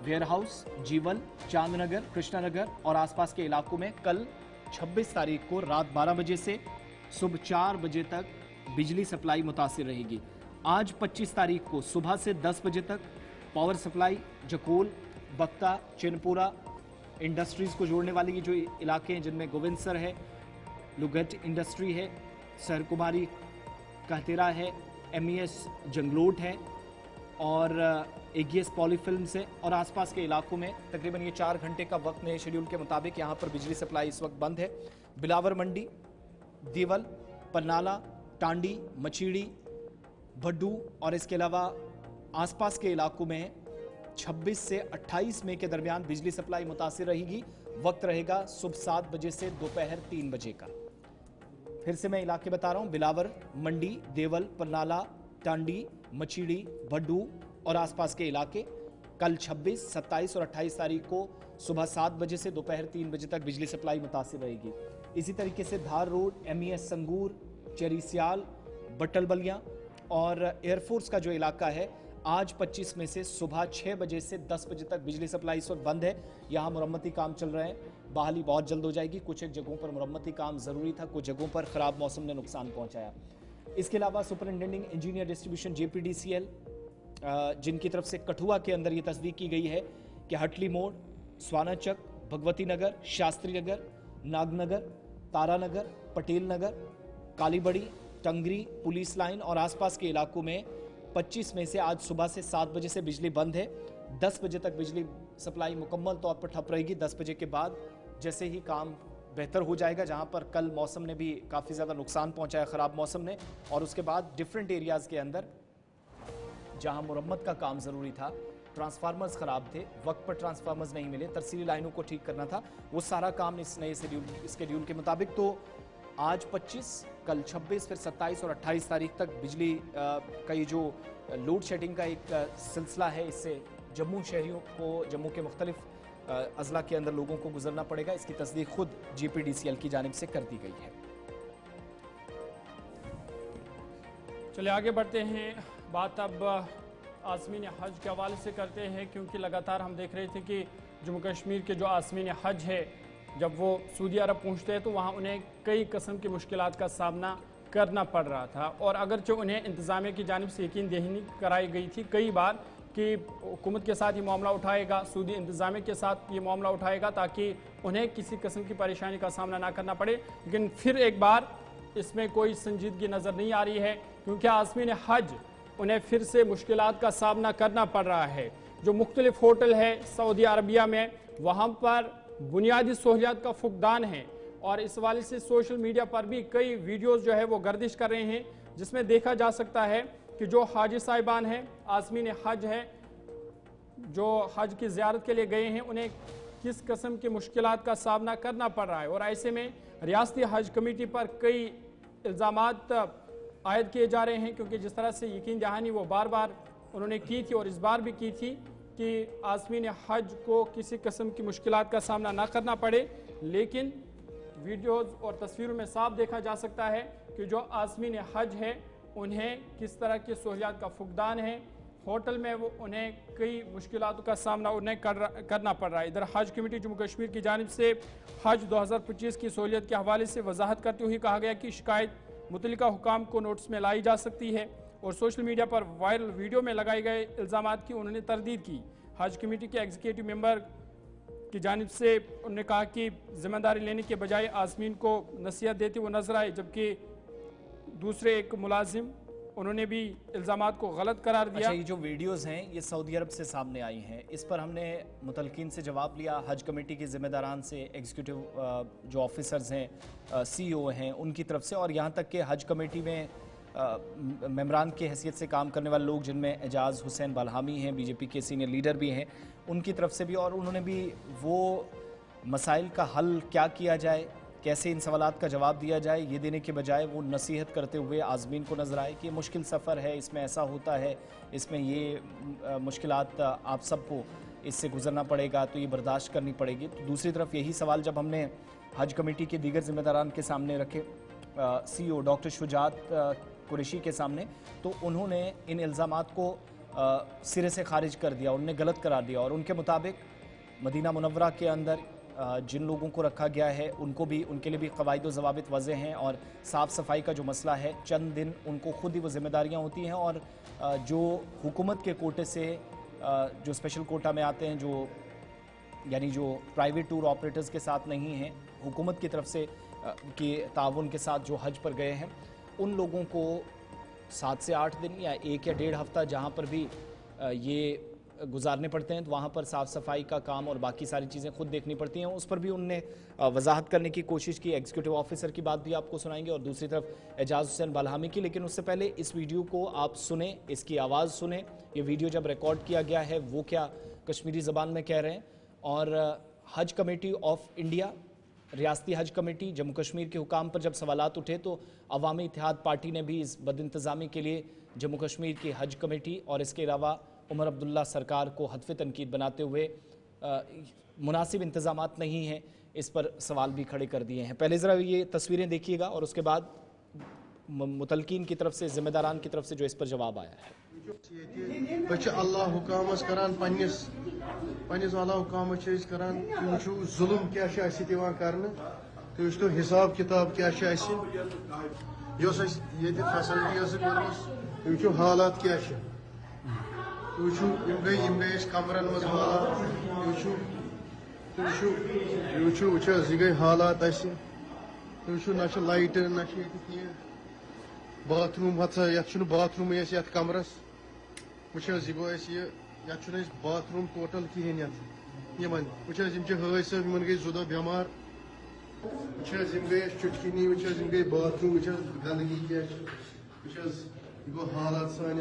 A: वेयर हाउस, जीवल, चांदनगर, कृष्णानगर और आसपास के इलाकों में कल 26 तारीख को रात 12 बजे से सुबह 4 बजे तक बिजली सप्लाई मुतासिर रहेगी। आज 25 तारीख को सुबह से 10 बजे तक पावर सप्लाई जकोल, बख्ता, चिनपुरा इंडस्ट्रीज़ को जोड़ने वाले ये जो इलाके हैं जिनमें गोविंदसर है, लुगट इंडस्ट्री है, सरकुमारी कहतेरा है, MES जंगलोट है और AGS पॉलीफिल्म्स है और आसपास के इलाकों में तकरीबन ये 4 घंटे का वक्त नए शेड्यूल के मुताबिक यहाँ पर बिजली सप्लाई इस वक्त बंद है। बिलावर मंडी, देवल, पन्नाला, टांडी, मचीड़ी, भड्डू और इसके अलावा आसपास के इलाकों में 26 से 28 मई के दरमियान बिजली सप्लाई मुतासिर रहेगी। वक्त रहेगा सुबह 7 बजे से दोपहर 3 बजे का। फिर से मैं इलाके बता रहा हूँ, बिलावर मंडी, देवल, पन्नाला, टांडी, मचीड़ी, भड्डू और आसपास के इलाके कल 26, 27 और 28 तारीख को सुबह 7 बजे से दोपहर 3 बजे तक बिजली सप्लाई मुतासिर रहेगी। इसी तरीके से धार रोड, MES संगूर, चेरीसियाल, बट्टल बलिया और एयरफोर्स का जो इलाका है, आज 25 में से सुबह 6 बजे से 10 बजे तक बिजली सप्लाई इस वक्त बंद है। यहाँ मुरम्मती काम चल रहे हैं, बहाली बहुत जल्द हो जाएगी। कुछ एक जगहों पर मुरम्मती काम ज़रूरी था, कुछ जगहों पर ख़राब मौसम ने नुकसान पहुँचाया। इसके अलावा सुपरिटेंडिंग इंजीनियर डिस्ट्रीब्यूशन JPDCL जिनकी तरफ से कठुआ के अंदर ये तस्दीक की गई है कि हटली मोड़, स्वानाचक, भगवती नगर, शास्त्री नगर, नागनगर, तारानगर, पटेल नगर, कालीबड़ी, टंगरी, पुलिस लाइन और आसपास के इलाकों में 25 में से आज सुबह से 7 बजे से बिजली बंद है। 10 बजे तक बिजली सप्लाई मुकम्मल तौर पर ठप रहेगी। 10 बजे के बाद जैसे ही काम बेहतर हो जाएगा, जहां पर कल मौसम ने भी काफ़ी ज़्यादा नुकसान पहुंचाया, ख़राब मौसम ने, और उसके बाद डिफरेंट एरियाज़ के अंदर जहां मुरम्मत का काम ज़रूरी था, ट्रांसफार्मर्स ख़राब थे, वक्त पर ट्रांसफार्मर्स नहीं मिले, तरसीली लाइनों को ठीक करना था, वो सारा काम इस नए शेड्यूल के मुताबिक। तो आज 25, कल 26, फिर 27 और 28 तारीख तक बिजली का ये जो लोड शेडिंग का एक सिलसिला है, इससे जम्मू शहरियों को, जम्मू के मुख्तलिफ अजला के अंदर लोगों को गुजरना पड़ेगा। इसकी तस्दीक खुद JPDCL की जानिब से कर दी गई है।
B: चलिए आगे बढ़ते हैं। बात अब आज़मीन हज के हवाले से करते हैं, क्योंकि लगातार हम देख रहे थे कि जम्मू कश्मीर के जो आज़मीन हज है, जब वो सऊदी अरब पहुंचते हैं तो वहाँ उन्हें कई किस्म की मुश्किलात का सामना करना पड़ रहा था। और अगरचे उन्हें इंतज़ामिया की जानिब से यकीन दहानी कराई गई थी कई बार कि हुकूमत के साथ ये मामला उठाएगा, सऊदी इंतज़ामिया के साथ ये मामला उठाएगा ताकि उन्हें किसी किस्म की परेशानी का सामना ना करना पड़े, लेकिन फिर एक बार इसमें कोई संजीदगी नज़र नहीं आ रही है, क्योंकि आज़मीन हज उन्हें फिर से मुश्किलात का सामना करना पड़ रहा है। जो मुख्तलिफ होटल है सऊदी अरबिया में, वहाँ पर बुनियादी सहूलियात का फुकदान है और इस वाले से सोशल मीडिया पर भी कई वीडियोस जो है वो गर्दिश कर रहे हैं, जिसमें देखा जा सकता है कि जो हाजी साहिबान हैं, आज़मीन हज है, जो हज की ज़ियारत के लिए गए हैं, उन्हें किस किस्म की मुश्किलात का सामना करना पड़ रहा है। और ऐसे में रियासती हज कमेटी पर कई इल्ज़ामात आयद किए जा रहे हैं, क्योंकि जिस तरह से यकीन दहानी वो बार बार उन्होंने की थी और इस बार भी की थी कि आज़मीन हज को किसी किस्म की मुश्किलात का सामना ना करना पड़े। लेकिन वीडियोज़ और तस्वीरों में साफ देखा जा सकता है कि जो आज़मीन हज है उन्हें किस तरह की सहूलियात का फुकदान है। होटल में वो उन्हें कई मुश्किलातों का सामना उन्हें करना पड़ रहा है। इधर हज कमेटी जम्मू कश्मीर की जानिब से हज 2025 की सहूलियत के हवाले से वजाहत करते हुए कहा गया कि शिकायत मुतल्लिका हुकाम को नोटिस में लाई जा सकती है और सोशल मीडिया पर वायरल वीडियो में लगाए गए इल्ज़ामात की उन्होंने तरदीद की। हज कमेटी के एग्जीक्यूटिव मेंबर की जानिब से उन्होंने कहा कि जिम्मेदारी लेने के बजाय आज़मीन को नसीहत देते हुए नजर आए, जबकि दूसरे एक मुलाजिम उन्होंने भी इल्ज़ामात को गलत करार दिया।
A: अच्छा, ये जो वीडियोस हैं ये सऊदी अरब से सामने आई हैं, इस पर हमने मुतलकिन से जवाब लिया, हज कमेटी के ज़िम्मेदारान से, एग्जीक्यूटिव जो ऑफिसर्स हैं, CEO हैं, उनकी तरफ से, और यहाँ तक कि हज कमेटी में मेम्बरान की हैसियत से काम करने वाले लोग जिनमें एजाज़ हुसैन बालहामी हैं, BJP के सीनियर लीडर भी हैं, उनकी तरफ से भी, और उन्होंने भी वो मसाइल का हल क्या किया जाए, कैसे इन सवालात का जवाब दिया जाए, ये देने के बजाय वो नसीहत करते हुए आज़मीन को नज़र आए कि ये मुश्किल सफ़र है, इसमें ऐसा होता है, इसमें ये मुश्किलात आप सबको इससे गुजरना पड़ेगा, तो ये बर्दाश्त करनी पड़ेगी। तो दूसरी तरफ यही सवाल जब हमने हज कमेटी के दीगर ज़िम्मेदारान के सामने रखे, CEO डॉक्टर शुजात कुरैशी के सामने, तो उन्होंने इन इल्ज़ामात को सिरे से खारिज कर दिया, उन्होंने गलत करार दिया, और उनके मुताबिक मदीना मुनव्वरा के अंदर जिन लोगों को रखा गया है उनको भी, उनके लिए भी क़वाइद व ज़वाबित वज़े हैं, और साफ़ सफाई का जो मसला है, चंद दिन उनको खुद ही वो ज़िम्मेदारियाँ होती हैं, और जो हुकूमत के कोटे से जो स्पेशल कोटा में आते हैं, जो यानी जो प्राइवेट टूर ऑपरेटर्स के साथ नहीं हैं, हुकूमत की तरफ से के ताउन के साथ जो हज पर गए हैं, उन लोगों को 7 से 8 दिन या 1 या 1.5 हफ्ता जहाँ पर भी ये गुजारने पड़ते हैं, तो वहाँ पर साफ़ सफाई का काम और बाकी सारी चीज़ें खुद देखनी पड़ती हैं। उस पर भी उनने वजाहत करने की कोशिश की। एग्जीक्यूटिव ऑफिसर की बात भी आपको सुनाएंगे, और दूसरी तरफ एजाज़ हुसैन बालहामी की। लेकिन उससे पहले इस वीडियो को आप सुने, इसकी आवाज़ सुने। ये वीडियो जब रिकॉर्ड किया गया है वो क्या कश्मीरी ज़बान में कह रहे हैं, और हज कमेटी ऑफ इंडिया, रियासती हज कमेटी जम्मू कश्मीर के हुकाम पर जब सवालात उठे, तो अवामी इत्तेहाद पार्टी ने भी इस बदइंतज़ामी के लिए जम्मू कश्मीर की हज कमेटी और इसके अलावा उमर अब्दुल्ला सरकार को हत्फ़े तनकीद बनाते हुए मुनासिब इंतज़ामात नहीं हैं, इस पर सवाल भी खड़े कर दिए हैं। पहले ज़रा ये तस्वीरें देखिएगा और उसके बाद मुतलकीन की तरफ से, ज़िम्मेदारान की तरफ से जो इस पर जवाब आया है।
C: अल्लाह हुकाम करान पन्निस अल्लाह हुकाम करान, तुम जुल्म क्या कर, तो हिसाब किताब क्या फैसिलिटी हालात क्या, गई कमरन मज हालात, यह गई हालात, ना लाइट ना बाथरूम ये बाथरूम ये कमरस यह गो ये बाथरूम टोटल कहें हज सब गई जुदा बेमार, गई चुटकिनी, गई बाथरूम, गंदगी क्या यह गो हालात सान,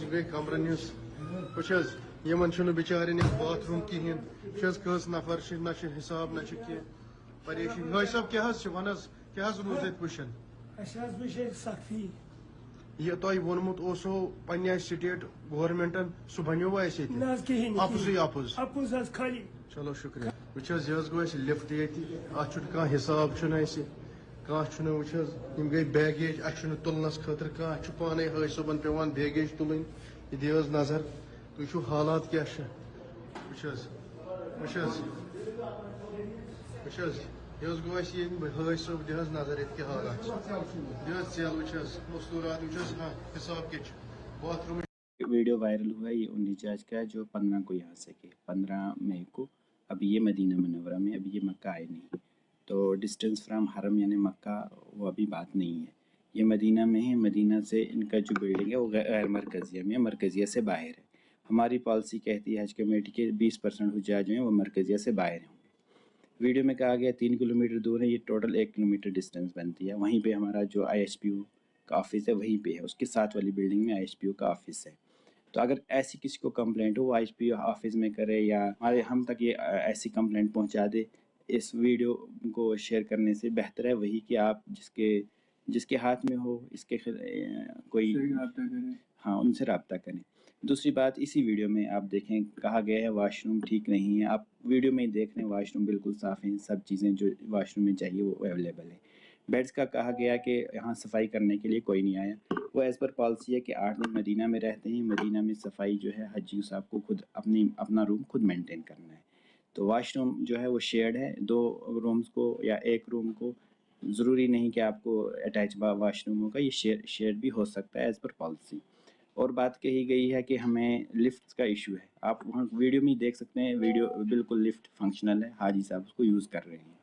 C: गई कमरन यमन बिचार बाथरूम कहें, कस नफर ना हिसाब ना कह परेशानी। हज सब क्या वन क्या रूज अत वुशन यह तुम वोनमुत पे स्टेट गवर्नमेंटन सह बनो अपुज चलो शुक्रिया। वह गो लिफ्ट ये अ हिसाब कह गई बैगेज तुलनस खतर कह पाने हज सबन पेवान बैगेज तुलन, यह दे नजर तुम हालात क्या यह गो हज सब दे नजर ये हालात चल मस्तूरात हिसाब क्या बाथरूम।
D: वीडियो वायरल हुआ ये 19 आज का, जो 15 को यहाँ से के 15 मई को। अभी ये मदीना मुनव्वरा में, अभी ये मक्का आए नहीं, तो डिस्टेंस फ्राम हरम यानी मक्का वो अभी बात नहीं है। ये मदीना में है, मदीना से इनका जो बिल्डिंग है वो गैर मरकज़िया में, मरकज़िया से बाहर है। हमारी पॉलिसी कहती है हज कमेटी के 20% हुज्जाज जो हैं वो मरकज़िया से बाहर होंगे। वीडियो में कहा गया 3 किलोमीटर दूर है, ये टोटल 1 किलोमीटर डिस्टेंस बनती है। वहीं पे हमारा जो ISPU का ऑफिस है वहीं पे है, उसके साथ वाली बिल्डिंग में ISPU का ऑफिस है। तो अगर ऐसी किसी को कंप्लेंट हो वो ISPU ऑफिस में करे या हमारे हम तक ये ऐसी कंप्लेंट पहुंचा दे। इस वीडियो को शेयर करने से बेहतर है वही कि आप जिसके जिसके हाथ में हो इसके कोई हाँ उनसे रब्ता करें। दूसरी बात, इसी वीडियो में आप देखें कहा गया है वाशरूम ठीक नहीं है। आप वीडियो में ही देख रहे हैं वाशरूम बिल्कुल साफ़ हैं, सब चीज़ें जो वाशरूम में चाहिए वो अवेलेबल है। बेड्स का कहा गया कि यहाँ सफाई करने के लिए कोई नहीं आया। वो एज़ पर पॉलिसी है कि 8 दिन मदीना में रहते हैं, मदीना में सफाई जो है हजी साहब को खुद अपना रूम खुद मेंटेन करना है। तो वाशरूम जो है वो शेयर्ड है, 2 रूम्स को या 1 रूम को ज़रूरी नहीं कि आपको अटैच वाशरूम होगा, ये शेयर भी हो सकता है एज़ पर पॉलिसी। और बात कही गई है कि हमें लिफ्ट का इशू है। आप वहाँ वीडियो में ही देख सकते हैं, वीडियो बिल्कुल लिफ्ट फंक्शनल है, हाजी साहब उसको यूज़ कर रहे हैं।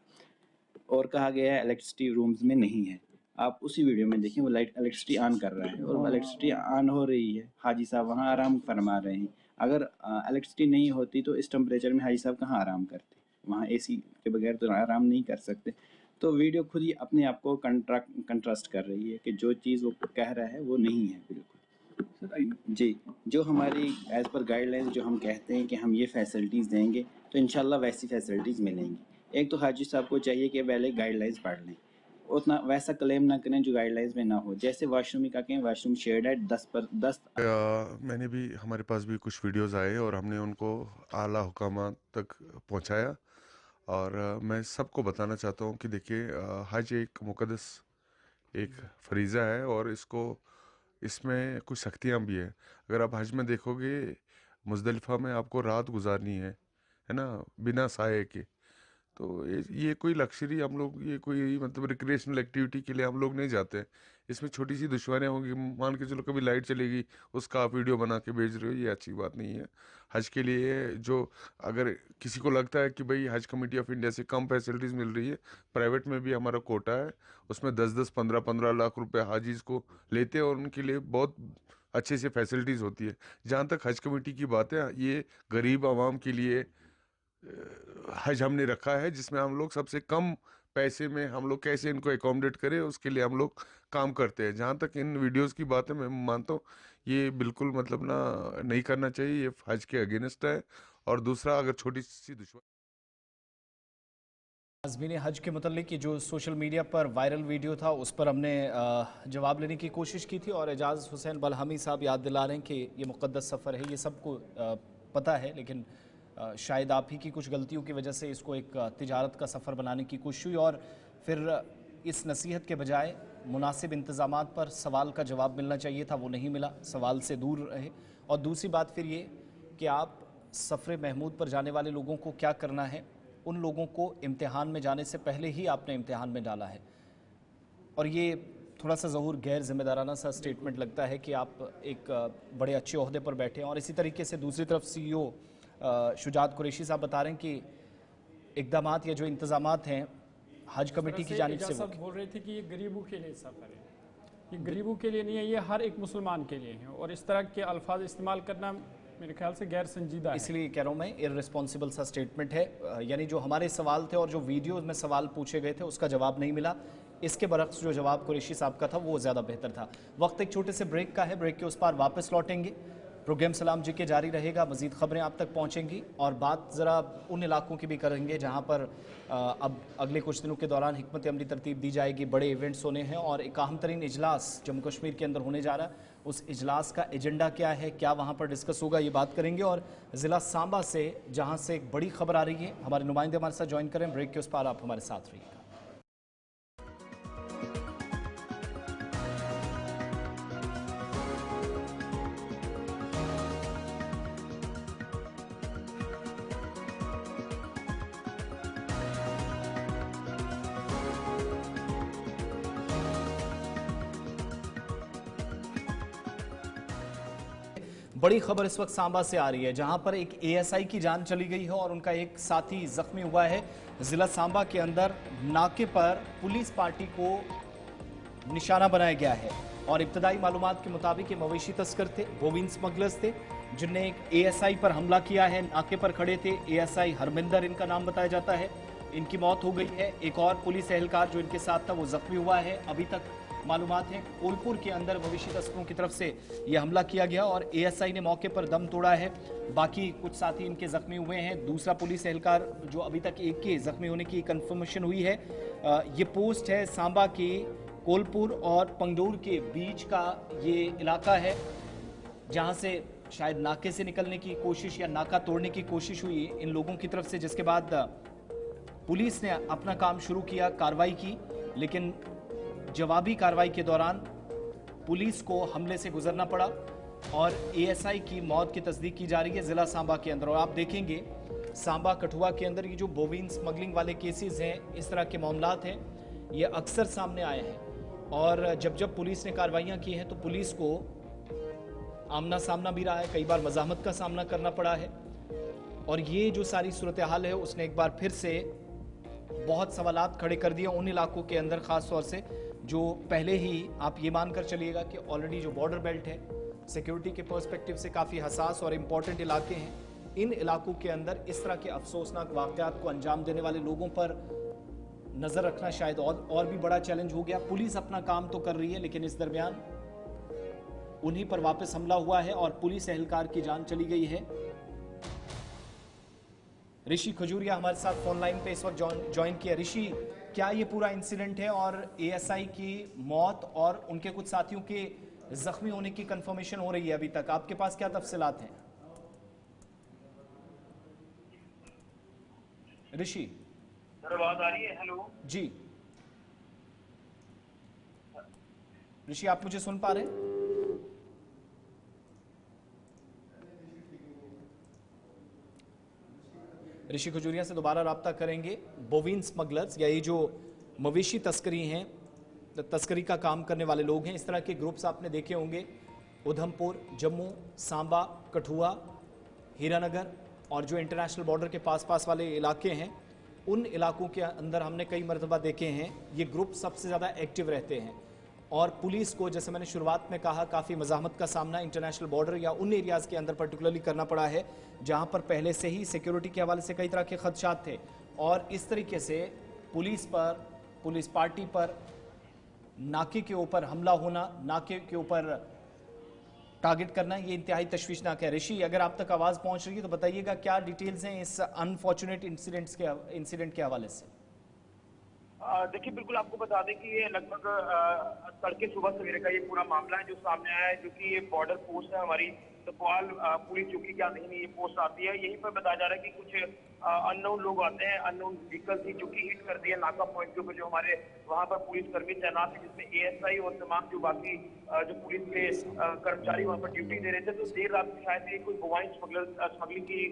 D: और कहा गया है इलेक्ट्रिसिटी रूम्स में नहीं है। आप उसी वीडियो में देखें वो इलेक्ट्रिसिटी ऑन कर रहा है और इलेक्ट्रिसिटी ऑन हो रही है, हाजी साहब वहाँ आराम फरमा रहे हैं। अगर इलेक्ट्रिसिटी नहीं होती तो इस टेम्परेचर में हाजी साहब कहाँ आराम करते, वहाँ एसी के बगैर तो आराम नहीं कर सकते। तो वीडियो खुद ही अपने आप को कंट्रास्ट कर रही है कि जो चीज़ वो कह रहा है वो नहीं है बिल्कुल। जी, जो हमारी एज़ पर गाइडलाइंस जो हम कहते हैं कि हम ये फैसिलिटीज़ देंगे तो इंशाल्लाह वैसी फैसिलिटीज़ मिलेंगी। एक तो हाजी साहब को चाहिए कि पहले गाइडलाइंस पढ़ लें, उतना वैसा क्लेम ना करें जो गाइडलाइंस में ना हो। जैसे वाशरूम ही का कहें वाशरूम शेयर्ड है 10
E: मैंने भी हमारे पास भी कुछ वीडियोस आए और हमने उनको आला हुकामा तक पहुंचाया। और मैं सबको बताना चाहता हूं कि देखिए हज एक मुक़द्दस एक फरीज़ा है और इसमें कुछ सख्तियां भी है। अगर आप हज में देखोगे मुज़दलिफ़ा में आपको रात गुजारनी है ना, बिना साए के। तो ये कोई लक्जरी हम लोग, ये कोई मतलब रिक्रिएशनल एक्टिविटी के लिए हम लोग नहीं जाते हैं। इसमें छोटी सी दुश्वारियाँ होंगी, मान के चलो कभी लाइट चलेगी, उसका आप वीडियो बना के भेज रहे हो, ये अच्छी बात नहीं है। हज के लिए जो अगर किसी को लगता है कि भाई हज कमेटी ऑफ इंडिया से कम फैसिलिटीज़ मिल रही है, प्राइवेट में भी हमारा कोटा है, उसमें 10-10, 15-15 लाख रुपए हाजीज़ को लेते हैं और उनके लिए बहुत अच्छे से फैसिलिटीज़ होती है। जहाँ तक हज कमेटी की बात है, ये गरीब आवाम के लिए हज हमने रखा है, जिसमें हम लोग सबसे कम पैसे में हम लोग कैसे इनको एकोमोडेट करें उसके लिए हम लोग काम करते हैं। जहाँ तक इन वीडियोस की बात है, मैं मानता हूँ ये बिल्कुल मतलब ना नहीं करना चाहिए, ये हज के अगेंस्ट है। और दूसरा, अगर छोटी सी दुश्मन
A: आज़मीन हज के मतलब कि जो सोशल मीडिया पर वायरल वीडियो था उस पर हमने जवाब लेने की कोशिश की थी और एजाज़ हुसैन बलहमी साहब याद दिला रहे हैं कि ये मुक़द्दस सफ़र है, ये सबको पता है, लेकिन शायद आप ही की कुछ गलतियों की वजह से इसको एक तिजारत का सफ़र बनाने की कोशिश हुई और फिर इस नसीहत के बजाय मुनासिब इंतज़ामात पर सवाल का जवाब मिलना चाहिए था, वो नहीं मिला, सवाल से दूर रहे। और दूसरी बात फिर ये कि आप सफ़र महमूद पर जाने वाले लोगों को क्या करना है, उन लोगों को इम्तिहान में जाने से पहले ही आपने इम्तिहान में डाला है। और ये थोड़ा सा ज़हूर गैर जिम्मेदाराना सा स्टेटमेंट लगता है कि आप एक बड़े अच्छे ओहदे पर बैठे हैं। और इसी तरीके से दूसरी तरफ CEO शुजात कुरैशी साहब बता रहे हैं कि इक़दामात या जो इंतज़ामात हैं हज कमेटी की जानिब से
B: सब बोल रहे थे कि ये गरीबों के लिए सफ़र है, ये गरीबों के लिए नहीं है, ये हर एक मुसलमान के लिए है। और इस तरह के अल्फाज इस्तेमाल करना मेरे ख्याल से गैर संजीदा है।
A: इसलिए कह रहा हूँ मैं, इर्रेस्पॉन्सिबल सा स्टेटमेंट है। यानी जो हमारे सवाल थे और जो वीडियो में सवाल पूछे गए थे उसका जवाब नहीं मिला, इसके बरक्स जो जवाब कुरैशी साहब का था वो ज़्यादा बेहतर था। वक्त एक छोटे से ब्रेक का है, ब्रेक के उस पार वापस लौटेंगे। प्रोग्राम सलाम जी के जारी रहेगा, मज़ीद ख़बरें आप तक पहुँचेंगी और बात ज़रा उन इलाकों की भी करेंगे जहाँ पर अब अगले कुछ दिनों के दौरान हिकमत अमली तरतीब दी जाएगी, बड़े इवेंट्स होने हैं और एक अहम तरीन इजलास जम्मू कश्मीर के अंदर होने जा रहा है। उस इजलास का एजेंडा क्या है, क्या वहाँ पर डिस्कस होगा, ये बात करेंगे। और ज़िला सांबा से जहाँ से एक बड़ी खबर आ रही है, हमारे नुमाइंदे हमारे साथ ज्वाइन करें। ब्रेक के उस पार आप हमारे साथ रहिएगा। बड़ी खबर इस वक्त सांबा से आ रही है जहां पर एक ASI की जान चली गई है और उनका एक साथी जख्मी हुआ है। जिला सांबा के अंदर नाके पर पुलिस पार्टी को निशाना बनाया गया है और इब्तदाई मालूमात के मुताबिक ये मवेशी तस्कर थे, बोविन स्मगलर्स थे जिनने एक ASI पर हमला किया है। नाके पर खड़े थे, ASI हरमिंदर इनका नाम बताया जाता है। इनकी मौत हो गई है। एक और पुलिस एहलकार जो इनके साथ था वो जख्मी हुआ है। अभी तक मालूमात है कोलपुर के अंदर मवेशी तस्करों की तरफ से यह हमला किया गया और ASI ने मौके पर दम तोड़ा है। बाकी कुछ साथी इनके जख्मी हुए हैं। दूसरा पुलिस एहलकार जो अभी तक एक के जख्मी होने की कंफर्मेशन हुई है। ये पोस्ट है सांबा की कोलपुर और पंगडूर के बीच का ये इलाका है, जहां से शायद नाके से निकलने की कोशिश या नाका तोड़ने की कोशिश हुई इन लोगों की तरफ से, जिसके बाद पुलिस ने अपना काम शुरू किया, कार्रवाई की। लेकिन जवाबी कार्रवाई के दौरान पुलिस को हमले से गुजरना पड़ा और एएसआई की मौत की तस्दीक की जा रही है जिला सांबा के अंदर। और आप देखेंगे सांबा कठुआ के अंदर ये जो बोवीन स्मगलिंग वाले केसेस हैं, इस तरह के मामलात हैं, ये अक्सर सामने आए हैं। और जब जब पुलिस ने कार्रवाइयाँ की हैं तो पुलिस को आमना सामना भी रहा है, कई बार मज़ाहमत का सामना करना पड़ा है। और ये जो सारी सूरत हाल है उसने एक बार फिर से बहुत सवालात खड़े कर दिए उन इलाकों के अंदर, ख़ास तौर से जो पहले ही आप ये मानकर चलिएगा कि ऑलरेडी जो बॉर्डर बेल्ट है, सिक्योरिटी के पर्सपेक्टिव से काफ़ी हसास और इम्पॉर्टेंट इलाके हैं। इन इलाकों के अंदर इस तरह के अफसोसनाक वाक़यात को अंजाम देने वाले लोगों पर नज़र रखना शायद और भी बड़ा चैलेंज हो गया। पुलिस अपना काम तो कर रही है, लेकिन इस दरमियान उन्हीं पर वापस हमला हुआ है और पुलिस एहलकार की जान चली गई है। ऋषि खजूरिया हमारे साथ फोन लाइन पे इस वक्त ज्वाइन किया। ऋषि, क्या ये पूरा इंसिडेंट है और एएसआई की मौत और उनके कुछ साथियों के जख्मी होने की कंफर्मेशन हो रही है अभी तक? आपके पास क्या तफसीलात हैं? ऋषि
F: आवाज आ रही है? हेलो
A: जी ऋषि, आप मुझे सुन पा रहे हैं? ऋषि खजूरिया से दोबारा राब्ता करेंगे। बोवीन स्मगलर्स या ये जो मवेशी तस्करी हैं, तस्करी का काम करने वाले लोग हैं, इस तरह के ग्रुप्स आपने देखे होंगे उधमपुर, जम्मू, सांबा, कठुआ, हीरानगर और जो इंटरनेशनल बॉर्डर के पास वाले इलाके हैं, उन इलाकों के अंदर हमने कई मरतबा देखे हैं ये ग्रुप सबसे ज़्यादा एक्टिव रहते हैं। और पुलिस को, जैसे मैंने शुरुआत में कहा, काफ़ी मज़ाहमत का सामना इंटरनेशनल बॉर्डर या उन एरियाज़ के अंदर पर्टिकुलरली करना पड़ा है जहां पर पहले से ही सिक्योरिटी के हवाले से कई तरह के खदशात थे। और इस तरीके से पुलिस पर, पुलिस पार्टी पर नाके के ऊपर हमला होना, नाके के ऊपर टारगेट करना, ये इंतहाई तशवीशनाक है। ऋषि, अगर आप तक आवाज़ पहुंच रही है तो बताइएगा क्या डिटेल्स हैं इस अनफॉर्चुनेट इंसिडेंट के हवाले से?
F: देखिए, बिल्कुल आपको बता दें कि ये लगभग तड़के सुबह सवेरे का ये पूरा मामला है जो सामने आया है, जो कि ये बॉर्डर पोस्ट है हमारी तकवाल पुलिस चौकी के आधीन ये पोस्ट आती है। यहीं पर बताया जा रहा है कि कुछ अननोन लोग आते हैं, अननोन व्हीकल थी जो कि हिट कर दिया नाका पॉइंट के ऊपर जो हमारे वहां पर पुलिस कर्मी तैनात है, जिसमें एएसआई और तमाम जो बाकी जो पुलिस के कर्मचारी वहां पर ड्यूटी दे रहे थे। तो देर रात शायद ये कोई बोवाइन स्मगलिंग की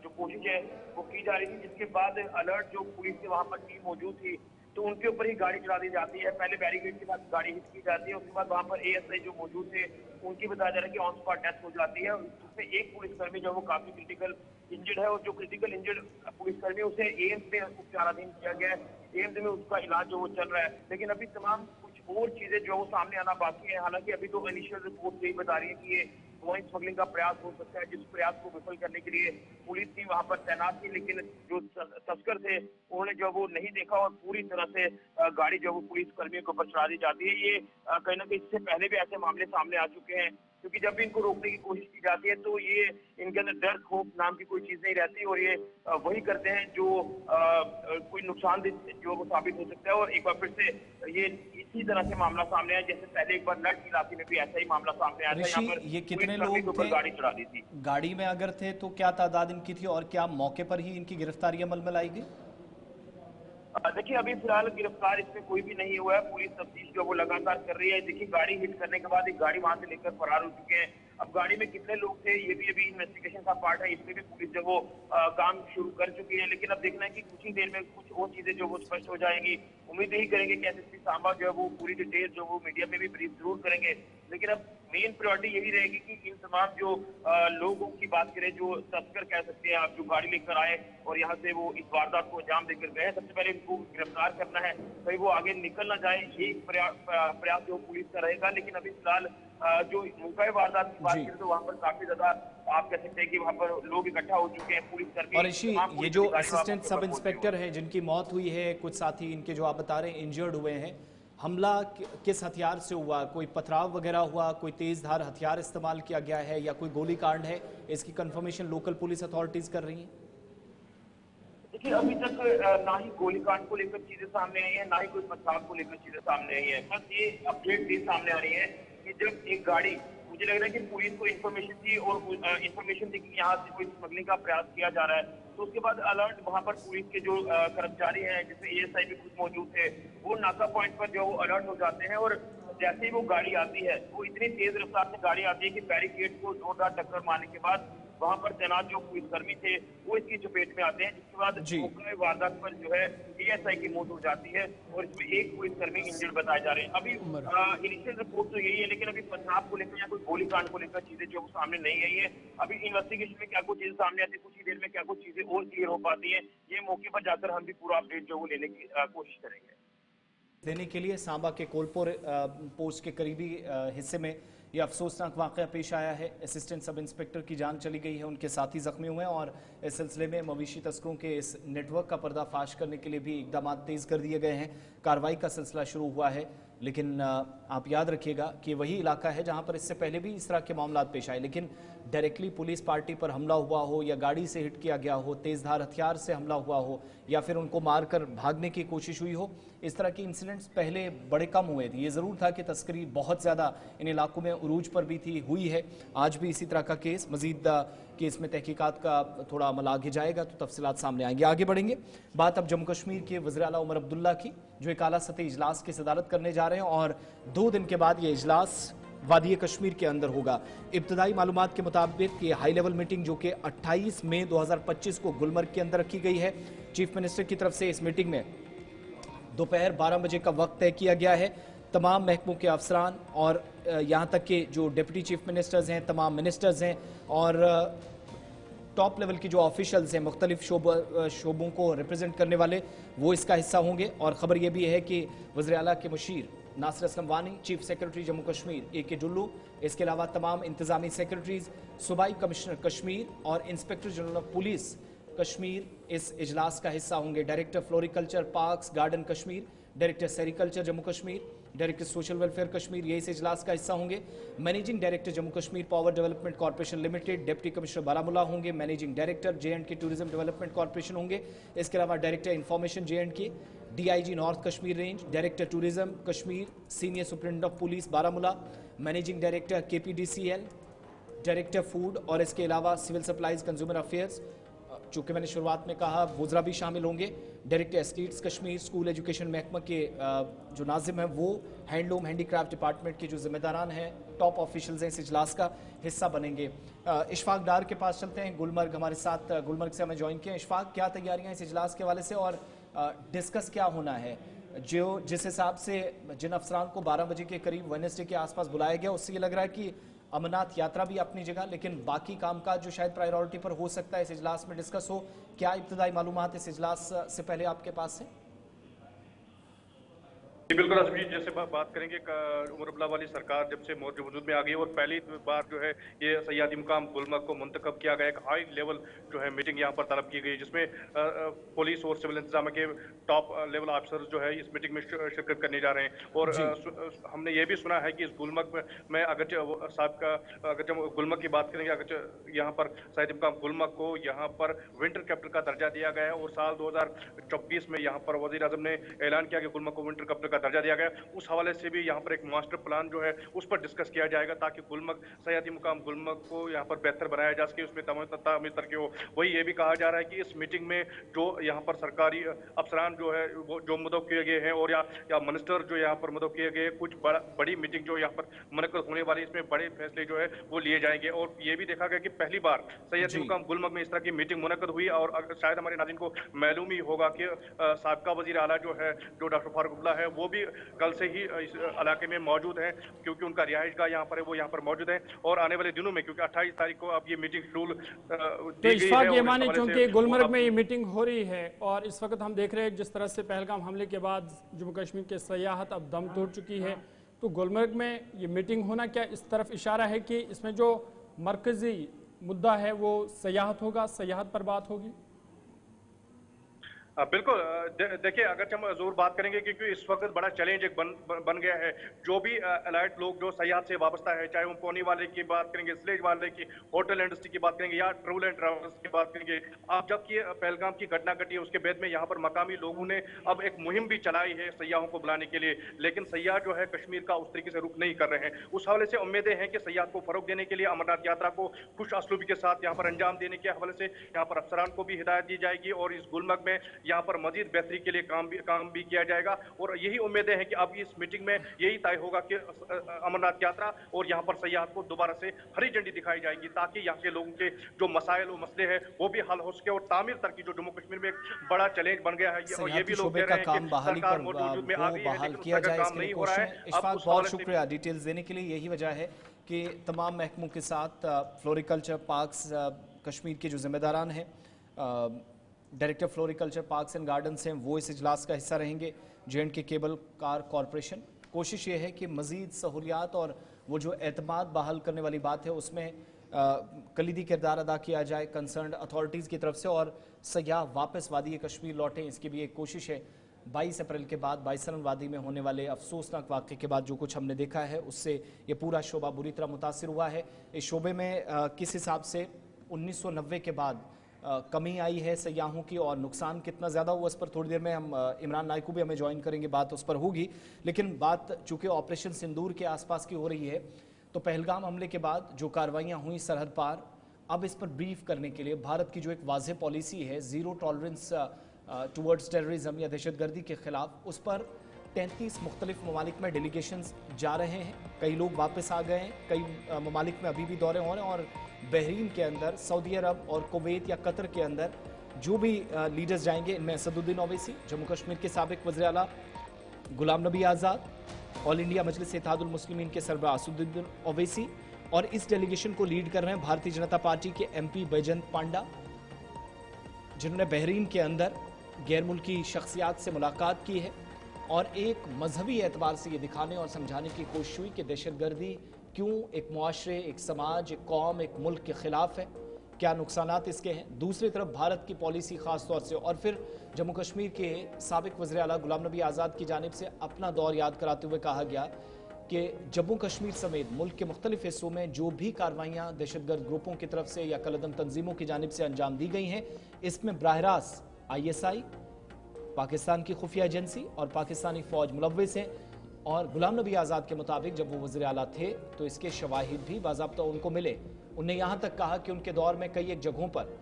F: जो कोशिश है वो की जा रही थी, जिसके बाद अलर्ट जो पुलिस की वहां पर टीम मौजूद थी तो उनके ऊपर ही गाड़ी चला दी जाती है। पहले बैरिकेड के साथ गाड़ी हिट की जाती है, उसके बाद वहां पर एएसआई जो मौजूद थे उनकी बताया जा रहा है कि ऑन स्पॉट डेथ हो जाती है, जिसमें एक पुलिसकर्मी जो वो काफी क्रिटिकल इंजर्ड है और जो क्रिटिकल इंजर्ड पुलिसकर्मी उसे एम्स में उपचाराधीन किया गया है। एम्स में उसका इलाज जो वो चल रहा है, लेकिन अभी तमाम कुछ और चीजें जो वो सामने आना बाकी है। हालांकि अभी तो इनिशियल रिपोर्ट यही बता रही है कि ये बोइंग स्मगलिंग का प्रयास हो सकता है, जिस प्रयास को विफल करने के लिए पुलिस टीम वहां पर तैनात थी, लेकिन जो तस्कर थे उन्होंने जो वो नहीं देखा और पूरी तरह से गाड़ी जो वो पुलिस कर्मियों के ऊपर चढ़ा दी जाती है। ये कहीं ना कहीं इससे पहले भी ऐसे मामले सामने आ चुके हैं, क्योंकि जब भी इनको रोकने की कोशिश की जाती है तो ये इनके अंदर डर खौफ नाम की कोई चीज नहीं रहती और ये वही करते हैं जो कोई नुकसानदेह जो वो साबित हो सकता है। और एक बार फिर से ये इसी तरह से मामला सामने आया, जैसे पहले एक बार नट इलाके में भी ऐसा ही मामला सामने आया था। यहाँ पर
A: ये कितने लोग थे?
F: गाड़ी चढ़ा दी थी।
A: गाड़ी में अगर थे तो क्या तादाद इनकी थी और क्या मौके पर ही इनकी गिरफ्तारी अमल में लाई गई?
F: देखिए, अभी फिलहाल गिरफ्तार इसमें कोई भी नहीं हुआ है। पुलिस तफ्तीश जो वो लगातार कर रही है। देखिए, गाड़ी हिट करने के बाद एक गाड़ी वहां से लेकर फरार हो चुके हैं। अब गाड़ी में कितने लोग थे ये भी अभी इन्वेस्टिगेशन का पार्ट है, इसमें भी पुलिस जो वो काम शुरू कर चुकी है। लेकिन अब देखना है कि कुछ ही देर में कुछ और चीजें जो वो स्पष्ट हो जाएंगी। उम्मीद यही करेंगे कि एसएसपी सांबा जो है वो पूरी डिटेल जो वो मीडिया में भी ब्रीफ जरूर करेंगे। लेकिन अब मेन प्रायोरिटी यही रहेगी कि इन तमाम जो लोगों की बात करें, जो तस्कर कह सकते हैं आप, जो गाड़ी लेकर आए और यहाँ से वो इस वारदात को अंजाम देकर गए, सबसे पहले इनको गिरफ्तार करना है, कहीं वो आगे निकल ना जाए। ये प्रयास जो पुलिस का रहेगा। लेकिन अभी फिलहाल जो मौका वारदात की बात करें तो वहाँ पर काफी ज्यादा आप कह सकते हैं कि वहाँ पर लोग इकट्ठा हो चुके हैं, पुलिस कर्मी।
A: और ऋषि, ये जो असिस्टेंट सब इंस्पेक्टर है जिनकी मौत हुई है, कुछ साथी इनके जो आप बता रहे हैं इंजर्ड हुए हैं, हमला किस हथियार से हुआ? कोई पथराव वगैरह हुआ, कोई तेज धार हथियार इस्तेमाल किया गया है या कोई गोली कांड है? इसकी कंफर्मेशन लोकल पुलिस अथॉरिटीज कर रही हैं।
F: देखिए अभी तक ना ही गोलीकांड को लेकर चीजें सामने आई है, ना ही कोई पथराव को लेकर चीजें सामने आई है। बस ये अपडेट भी सामने आ रही है कि जब एक गाड़ी, मुझे लग रहा है कि पुलिस को इन्फॉर्मेशन थी और इन्फॉर्मेशन थी कि यहाँ से कोई स्मगलिंग का प्रयास किया जा रहा है, तो उसके बाद अलर्ट वहां पर पुलिस के जो कर्मचारी हैं, जिसमें एएसआई भी खुद मौजूद थे, वो नाका पॉइंट पर जो अलर्ट हो जाते हैं और जैसे ही वो गाड़ी आती है, वो इतनी तेज रफ्तार से गाड़ी आती है कि बैरिकेड को जोरदार टक्कर मारने के बाद वहां पर तैनात जो पुलिसकर्मी थे वो इसकी चपेट में आते हैं, जिसके बाद मौके वारदात पर जो है एएसआई की मौत हो जाती है और इसमें एक पुलिसकर्मी इंजर्ड बताए जा रहे हैं। अभी इनिशियल रिपोर्ट तो यही है, लेकिन अभी पथराव को लेकर या कोई गोलीकांड को लेकर चीजें जो सामने नहीं आई है। अभी इन्वेस्टिगेशन में क्या कुछ चीजें सामने आती है, कुछ ही देर में क्या कुछ चीजें और क्लियर हो पाती है, ये मौके पर जाकर हम भी पूरा अपडेट जो वो लेने की कोशिश करेंगे।
A: देने के लिए सांबा के कोलपुर पोस्ट के करीबी हिस्से में यह अफसोसनाक वाकया पेश आया है। असिस्टेंट सब इंस्पेक्टर की जान चली गई है, उनके साथी जख्मी हुए हैं और इस सिलसिले में मवेशी तस्करों के इस नेटवर्क का पर्दाफाश करने के लिए भी इकदाम तेज कर दिए गए हैं। कार्रवाई का सिलसिला शुरू हुआ है, लेकिन आप याद रखिएगा कि वही इलाका है जहां पर इससे पहले भी इस तरह के मामला पेश आए, लेकिन डायरेक्टली पुलिस पार्टी पर हमला हुआ हो या गाड़ी से हिट किया गया हो, तेजधार हथियार से हमला हुआ हो या फिर उनको मारकर भागने की कोशिश हुई हो, इस तरह के इंसिडेंट्स पहले बड़े कम हुए थे। ये ज़रूर था कि तस्करी बहुत ज़्यादा इन इलाकों में उरूज पर भी थी, हुई है। आज भी इसी तरह का केस, मजीद केस में तहकीकात का थोड़ा अमल आगे जाएगा तो तफसीलात सामने आएंगे। आगे बढ़ेंगे, बात अब जम्मू कश्मीर के वज़ीर आला उमर अब्दुल्ला की, जो एक आला सतही इजलास की सदारत करने जा रहे हैं और 2 दिन के बाद ये इजलास वादी कश्मीर के अंदर होगा। इब्तदाई मालूमात के मुताबिक ये हाई लेवल मीटिंग जो कि 28 मई 2025 को गुलमर्ग के अंदर रखी गई है। चीफ मिनिस्टर की तरफ से इस मीटिंग में दोपहर 12 बजे का वक्त तय किया गया है। तमाम महकमों के अफसरान और यहाँ तक कि जो डिप्टी चीफ मिनिस्टर्स हैं, तमाम मिनिस्टर्स हैं और टॉप लेवल की जो ऑफिशियल्स हैं, मुख्तलिफ शोबों को रिप्रेजेंट करने वाले, वो इसका हिस्सा होंगे। और ख़बर यह भी है कि वज़ीर आला के Musheer Nasir Aslam Wani, chief secretary Jammu Kashmir AK Jullu, इसके अलावा तमाम इंतजामी सेक्रेटरीज, सूबाई कमिश्नर कश्मीर और inspector general of police Kashmir इस इजलास का हिस्सा होंगे। Director floriculture parks garden Kashmir, director sericulture Jammu Kashmir, director social welfare Kashmir, ये इस इजलास का हिस्सा होंगे। Managing director Jammu Kashmir power development corporation limited, deputy commissioner Baramulla होंगे। Managing director J&K tourism development corporation होंगे। इसके अलावा director information J&K, DIG north Kashmir range, director tourism Kashmir, senior superintendent of police Baramulla, managing director KPDCL, director food और इसके अलावा civil supplies consumer affairs, चूँकि मैंने शुरुआत में कहा वुज़रा भी शामिल होंगे। Director estates Kashmir, school education महकमा के जो नाजिम हैं वो, हैंडलूम हैंडीक्राफ्ट डिपार्टमेंट के जो जिम्मेदारान हैं, टॉप ऑफिशियल्स हैं, इस इजलास का हिस्सा बनेंगे। इशफाक डार के पास चलते हैं, गुलमर्ग हमारे साथ, गुलमर्ग से हमें ज्वाइन किया। इशफाक, क्या तैयारियाँ इस इजलास के हवाले से और डिस्कस क्या होना है? जो जिस हिसाब से जिन अफसरान को 12 बजे के करीब वेडनेसडे के आसपास बुलाया गया, उससे ये लग रहा है कि अमरनाथ यात्रा भी अपनी जगह, लेकिन बाकी कामकाज जो शायद प्रायोरिटी पर हो सकता है इस इजलास में डिस्कस हो। क्या इब्तदाई मालूमात इस इजलास से पहले आपके पास है?
G: जी बिल्कुल आसिफ जी, जैसे बात करेंगे उमर अब्दुल्ला वाली सरकार जब से वजूद में आ गई और पहली बार जो है ये सयाहती मुकाम गुलमर्ग को मुंतखब किया गया, एक हाई लेवल जो है मीटिंग यहाँ पर तलब की गई, जिसमें पुलिस और सिविल इंतजाम के टॉप लेवल ऑफिसर जो है इस मीटिंग में शिरकत करने जा रहे हैं। और हमने ये भी सुना है कि इस गुलमर्ग में अगर गुलमर्ग की बात करेंगे, अगर यहाँ पर सयाहती मुकाम गुलमर्ग को यहाँ पर विंटर कैपिटल का दर्जा दिया गया है और साल 2024 में यहाँ पर वज़ीर आज़म ने ऐलान किया कि गुलमर्ग को विंटर कैपिटल दर्जा दिया गया। उस हवाले से भी यहाँ पर एक मास्टर प्लान जो है उस पर डिस्कस किया जाएगा, ताकि गुलमर्ग सयाहती मुकाम गुलमर्ग को यहाँ पर बेहतर बनाया जा सके, उसमें तमाम तरक्की हो। वही ये भी कहा जा रहा है कि इस मीटिंग में जो यहाँ पर सरकारी अफसरान जो है वो जो मुद्दों किए गए हैं और या मिनिस्टर जो यहाँ पर मुद्दों किए गए, कुछ बड़ी मीटिंग जो यहाँ पर मुनक्कद होने वाली, इसमें बड़े फैसले जो है वो लिए जाएंगे। और ये भी देखा गया कि पहली बार सयाहती मुकाम गुलमर्ग में इस तरह की मीटिंग मुनक्कद हुई और शायद हमारे नाज़रीन को मालूम ही होगा कि साबिका वज़ीर आला जो है जो डॉक्टर फारूक अब्दुल्ला है वो भी कल से ही इस इलाके में मौजूद हैं, क्योंकि उनका रिहाइशगाह यहाँ पर है, वो यहाँ पर मौजूद है। और आने वाले दिनों में, क्योंकि 28 तारीख को अब ये मीटिंग शेड्यूल
B: तो इशफाक ये माने चूंकि गुलमर्ग में ये मीटिंग हो रही है और इस वक्त हम देख रहे हैं जिस तरह से पहलगाम हमले के बाद जम्मू कश्मीर के सयाहत अब दम तोड़ चुकी है, तो गुलमर्ग में ये मीटिंग होना क्या इस तरफ इशारा है कि इसमें जो मरकजी मुद्दा है वो सयाहत होगा, सयाहत पर बात होगी?
G: बिल्कुल। देखिए, अगर हम जोर बात करेंगे क्योंकि इस वक्त बड़ा चैलेंज एक बन गया है। जो भी अलर्ट लोग जो सयाहत से वाबस्ता है, चाहे वो पौनी वाले की बात करेंगे, स्लेज वाले की, होटल इंडस्ट्री की बात करेंगे या टूर एंड ट्रैवल्स की बात करेंगे। अब जबकि पहलगाम की घटना घटी है उसके बाद में यहाँ पर मकामी लोगों ने अब एक मुहिम भी चलाई है सयाहों को बुलाने के लिए, लेकिन सयाह जो है कश्मीर का उस तरीके से रुख नहीं कर रहे हैं। उस हवाले से उम्मीदें हैं कि सयाहत को फरोग देने के लिए अमरनाथ यात्रा को खुश असलूबी के साथ यहाँ पर अंजाम देने के हवाले से यहाँ पर अफसरान को भी हिदायत दी जाएगी और इस गुलमर्ग में यहाँ पर मजीद बेहतरी के लिए काम भी किया जाएगा। और यही उम्मीदें हैं कि अब इस मीटिंग में यही तय होगा कि अमरनाथ यात्रा और यहाँ पर सयाहत को दोबारा से हरी झंडी दिखाई जाएगी, ताकि यहाँ के लोगों के जो मसाइल और मसले हैं वो भी हल हो सके। और तामीर तरक्की जो जम्मू कश्मीर में एक बड़ा चैलेंज बन गया है, और ये भी लोग कह रहे हैं कि सरकार मौजूद में आ गई है लेकिन उसका काम नहीं हो रहा है।
A: इशफाक, बहुत शुक्रिया डिटेल्स देने के लिए। यही वजह है कि तमाम महकमों के साथ फ्लोरिकल्चर पार्क्स कश्मीर के जो जिम्मेदारान हैं, director floriculture parks and gardens हैं, वो इस इजलास का हिस्सा रहेंगे। J&K केबल कार कॉरपोरेशन, कोशिश ये है कि मज़ीद सहूलियात और वो जो एतमाद बहाल करने वाली बात है उसमें कलीदी किरदार अदा किया जाए कंसर्न अथॉरिटीज़ की तरफ से और सयाह वापस वादी कश्मीर लौटें, इसकी भी एक कोशिश है। 22 अप्रैल के बाद बाइसरन वादी में होने वाले अफसोसनाक वाक़े के बाद जो कुछ हमने देखा है उससे ये पूरा शोबा बुरी तरह मुतासिर हुआ है। इस शोबे में किस हिसाब से 1990 के बाद कमी आई है सयाहों की और नुकसान कितना ज़्यादा हुआ, इस पर थोड़ी देर में हम इमरान नाइक को भी हमें ज्वाइन करेंगे, बात उस पर होगी। लेकिन बात चूँकि ऑपरेशन सिंदूर के आसपास की हो रही है, तो पहलगाम हमले के बाद जो कार्रवाइयाँ हुई सरहद पार, अब इस पर ब्रीफ करने के लिए भारत की जो एक वाज़ेह पॉलिसी है ज़ीरो टॉलरेंस टूवर्ड्स टेररिज्म या दहशतगर्दी के ख़िलाफ़, उस पर 33 मुख्तलिफ ममालिक में डेलीगेशंस जा रहे हैं। कई लोग वापस आ गए हैं, कई ममालिक में अभी भी दौरे हो रहे हैं और बहरीन के अंदर, सऊदी अरब और कुवैत या कतर के अंदर जो भी लीडर्स जाएंगे, इनमें असदुद्दीन ओवैसी, जम्मू कश्मीर के साबिक वज़ीर आला गुलाम नबी आज़ाद, ऑल इंडिया मजलिस इत्तेहादुल मुस्लिमीन के सरबराह असदुद्दीन ओवैसी, और इस डेलीगेशन को लीड कर रहे हैं भारतीय जनता पार्टी के MP बैजंत पांडा, जिन्होंने बहरीन के अंदर गैर मुल्की शख्सियात से मुलाकात की है और एक मजहबी एतबार से ये दिखाने और समझाने की कोशिश हुई कि दहशतगर्दी क्यों एक मुआशरे, एक समाज, एक कौम, एक मुल्क के ख़िलाफ़ है, क्या नुकसानात इसके हैं। दूसरी तरफ भारत की पॉलिसी ख़ास तौर से, और फिर जम्मू कश्मीर के साबिक वज़ीर आला गुलाम नबी आज़ाद की जानिब से अपना दौर याद कराते हुए कहा गया कि जम्मू कश्मीर समेत मुल्क के मुख्तलिफ हिस्सों में जो भी कार्रवाइयाँ दहशतगर्द ग्रुपों की तरफ से या कलदम तंजीमों की जानिब से अंजाम दी गई हैं, इसमें बराह रास्त ISI, पाकिस्तान की खुफिया एजेंसी और पाकिस्तानी फ़ौज मुलव्विस हैं। और गुलाम नबी आज़ाद के मुताबिक जब वो वज़ीर आला थे तो इसके शवाहिद भी बाज़ाब्ता उनको मिले। उन्हें यहाँ तक कहा कि उनके दौर में कई एक जगहों पर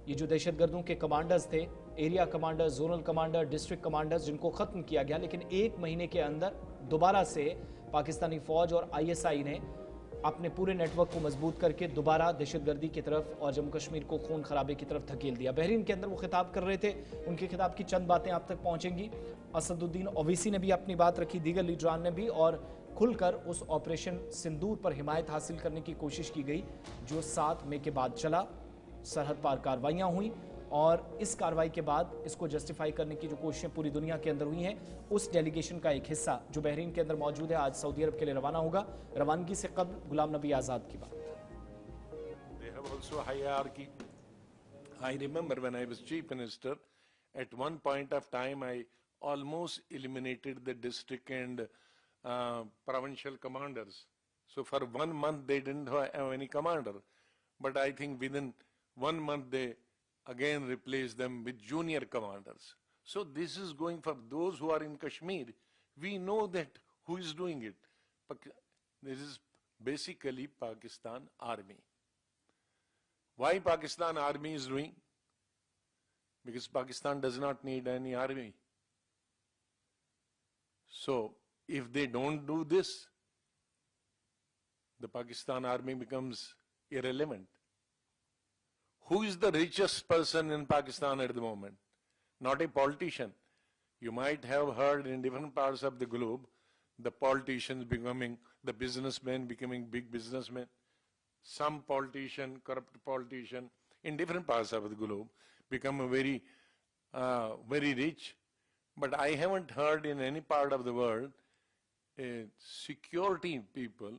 A: ये जो दहशतगर्दों के कमांडर्स थे, area commander, zonal commander, district commanders, जिनको ख़त्म किया गया, लेकिन 1 महीने के अंदर दोबारा से पाकिस्तानी फ़ौज और ISI ने अपने पूरे नेटवर्क को मजबूत करके दोबारा दहशतगर्दी की तरफ और जम्मू कश्मीर को खून खराबे की तरफ धकेल दिया। बहरीन के अंदर वो खिताब कर रहे थे, उनके खिताब की चंद बातें आप तक पहुंचेंगी। असदुद्दीन ओवैसी ने भी अपनी बात रखी, दीगर लीडरान ने भी, और खुलकर उस ऑपरेशन सिंदूर पर हिमायत हासिल करने की कोशिश की गई जो 7 मई के बाद चला। सरहद पार कार्रवाइयाँ हुई और इस कार्रवाई के बाद इसको जस्टिफाई करने की जो कोशिशें पूरी दुनिया के अंदर हुई हैं, उस डेलीगेशन का एक हिस्सा जो बहरीन के अंदर मौजूद है आज सऊदी अरब के लिए रवाना होगा। रवानगी से कबल गुलाम नबी आज़ाद की बात।
H: They have also hierarchy. I remember when I was chief minister, at one point of time I almost eliminated the district and provincial commanders. So for 1 month they didn't have any commander, but I think within 1 month they again replace them with junior commanders. So this is going for those who are in Kashmir. We know that who is doing it. This is basically Pakistan Army. Why Pakistan Army is doing? Because Pakistan does not need any army. So if they don't do this, the Pakistan Army becomes irrelevant. Who is the richest person in Pakistan at the moment? Not a politician. You might have heard in different parts of the globe, the politicians becoming, the businessmen becoming big businessmen. Some politician, corrupt politician, in different parts of the globe become very rich. But I haven't heard in any part of the world security people,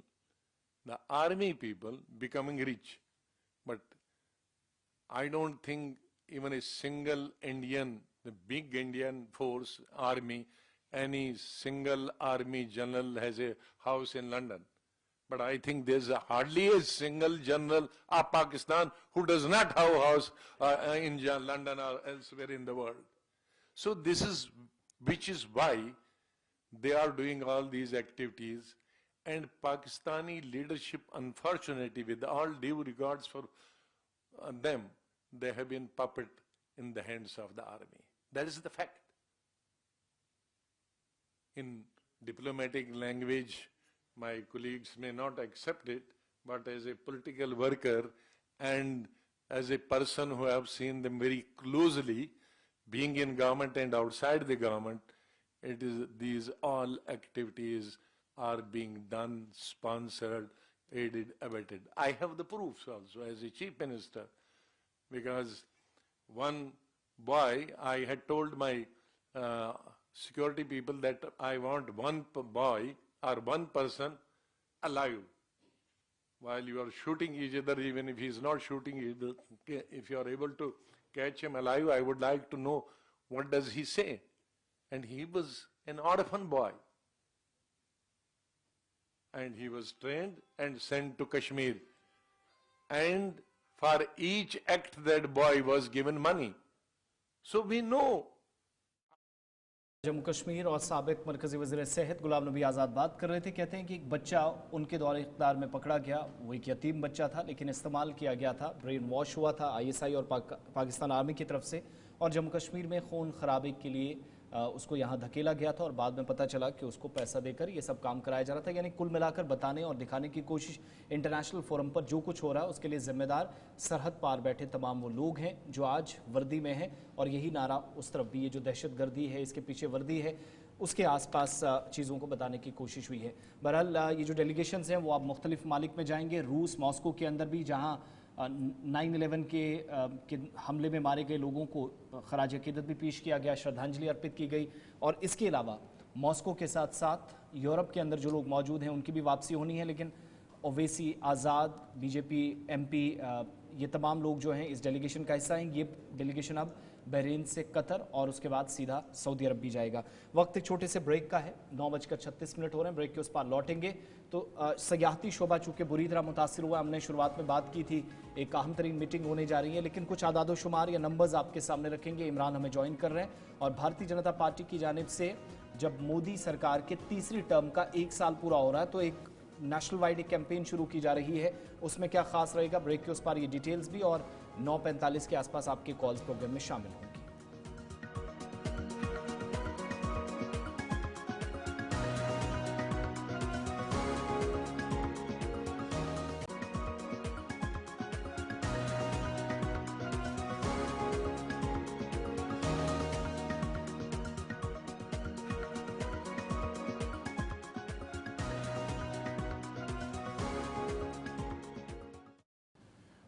H: the army people becoming rich. But I don't think even a single Indian the big Indian force, army, any single army general has a house in London. But I think there's hardly a single general of Pakistan who does not have a house in London or elsewhere in the world. So this is, which is why they are doing all these activities, and Pakistani leadership, unfortunately, with all due regards for them, they have been puppet in the hands of the army. That is the fact. In diplomatic language, my colleagues may not accept it, but as a political worker and as a person who have seen them very closely, being in government and outside the government, it is these all activities are being done, sponsored, aided, abetted. I have the proofs also as a chief minister, because one boy, I had told my security people that I want one boy or one person alive. While you are shooting each other, even if he is not shooting either, if you are able to catch him alive, I would like to know what does he say. And he was an orphan boy. And he was trained and sent to Kashmir. And for each act that boy was given money. So we know.
A: Jammu Kashmir और साबिक मरकजी वज़ीर सेहत गुलाम नबी आज़ाद बात कर रहे थे। कहते हैं कि एक बच्चा उनके दौरे इक़्तिदार में पकड़ा गया, वो एक यतीम बच्चा था, लेकिन इस्तेमाल किया गया था, ब्रेन वॉश हुआ था ISI और पाकिस्तान आर्मी की तरफ से, और जम्मू कश्मीर में खून खराबे के लिए उसको यहाँ धकेला गया था और बाद में पता चला कि उसको पैसा देकर ये सब काम कराया जा रहा था। यानी कुल मिलाकर बताने और दिखाने की कोशिश, इंटरनेशनल फोरम पर जो कुछ हो रहा है उसके लिए जिम्मेदार सरहद पार बैठे तमाम वो लोग हैं जो आज वर्दी में हैं, और यही नारा उस तरफ भी, ये जो दहशतगर्दी है इसके पीछे वर्दी है, उसके आसपास चीज़ों को बताने की कोशिश हुई है। बहरहाल ये जो डेलीगेशंस हैं वो अब मुख्तलिफ मालिक में जाएंगे। रूस, मॉस्को के अंदर भी, जहाँ 9/11 के हमले में मारे गए लोगों को खराज अकीदत भी पेश किया गया, श्रद्धांजलि अर्पित की गई, और इसके अलावा मॉस्को के साथ साथ यूरोप के अंदर जो लोग मौजूद हैं उनकी भी वापसी होनी है। लेकिन ओवैसी, आज़ाद, बीजेपी MP, ये तमाम लोग जो हैं इस डेलीगेशन का हिस्सा हैं। ये डेलीगेशन अब बहरीन से कतर और उसके बाद सीधा सऊदी अरब भी जाएगा। वक्त एक छोटे से ब्रेक का है, 9:36 हो रहे हैं। ब्रेक के उस पार लौटेंगे तो सयाहती शोबा चूँकि बुरी तरह मुतासिर हुआ, हमने शुरुआत में बात की थी, एक अहम तरीन मीटिंग होने जा रही है, लेकिन कुछ आदाद शुमार या नंबर्स आपके सामने रखेंगे। इमरान हमें ज्वाइन कर रहे हैं, और भारतीय जनता पार्टी की जानिब से जब मोदी सरकार के तीसरी टर्म का 1 साल पूरा हो रहा है तो एक नेशनल वाइड एक कैंपेन शुरू की जा रही है। उसमें क्या खास रहेगा, ब्रेक के उस पार ये डिटेल्स भी, और 9:45 के आसपास आपके कॉल्स प्रोग्राम में शामिल होंगी।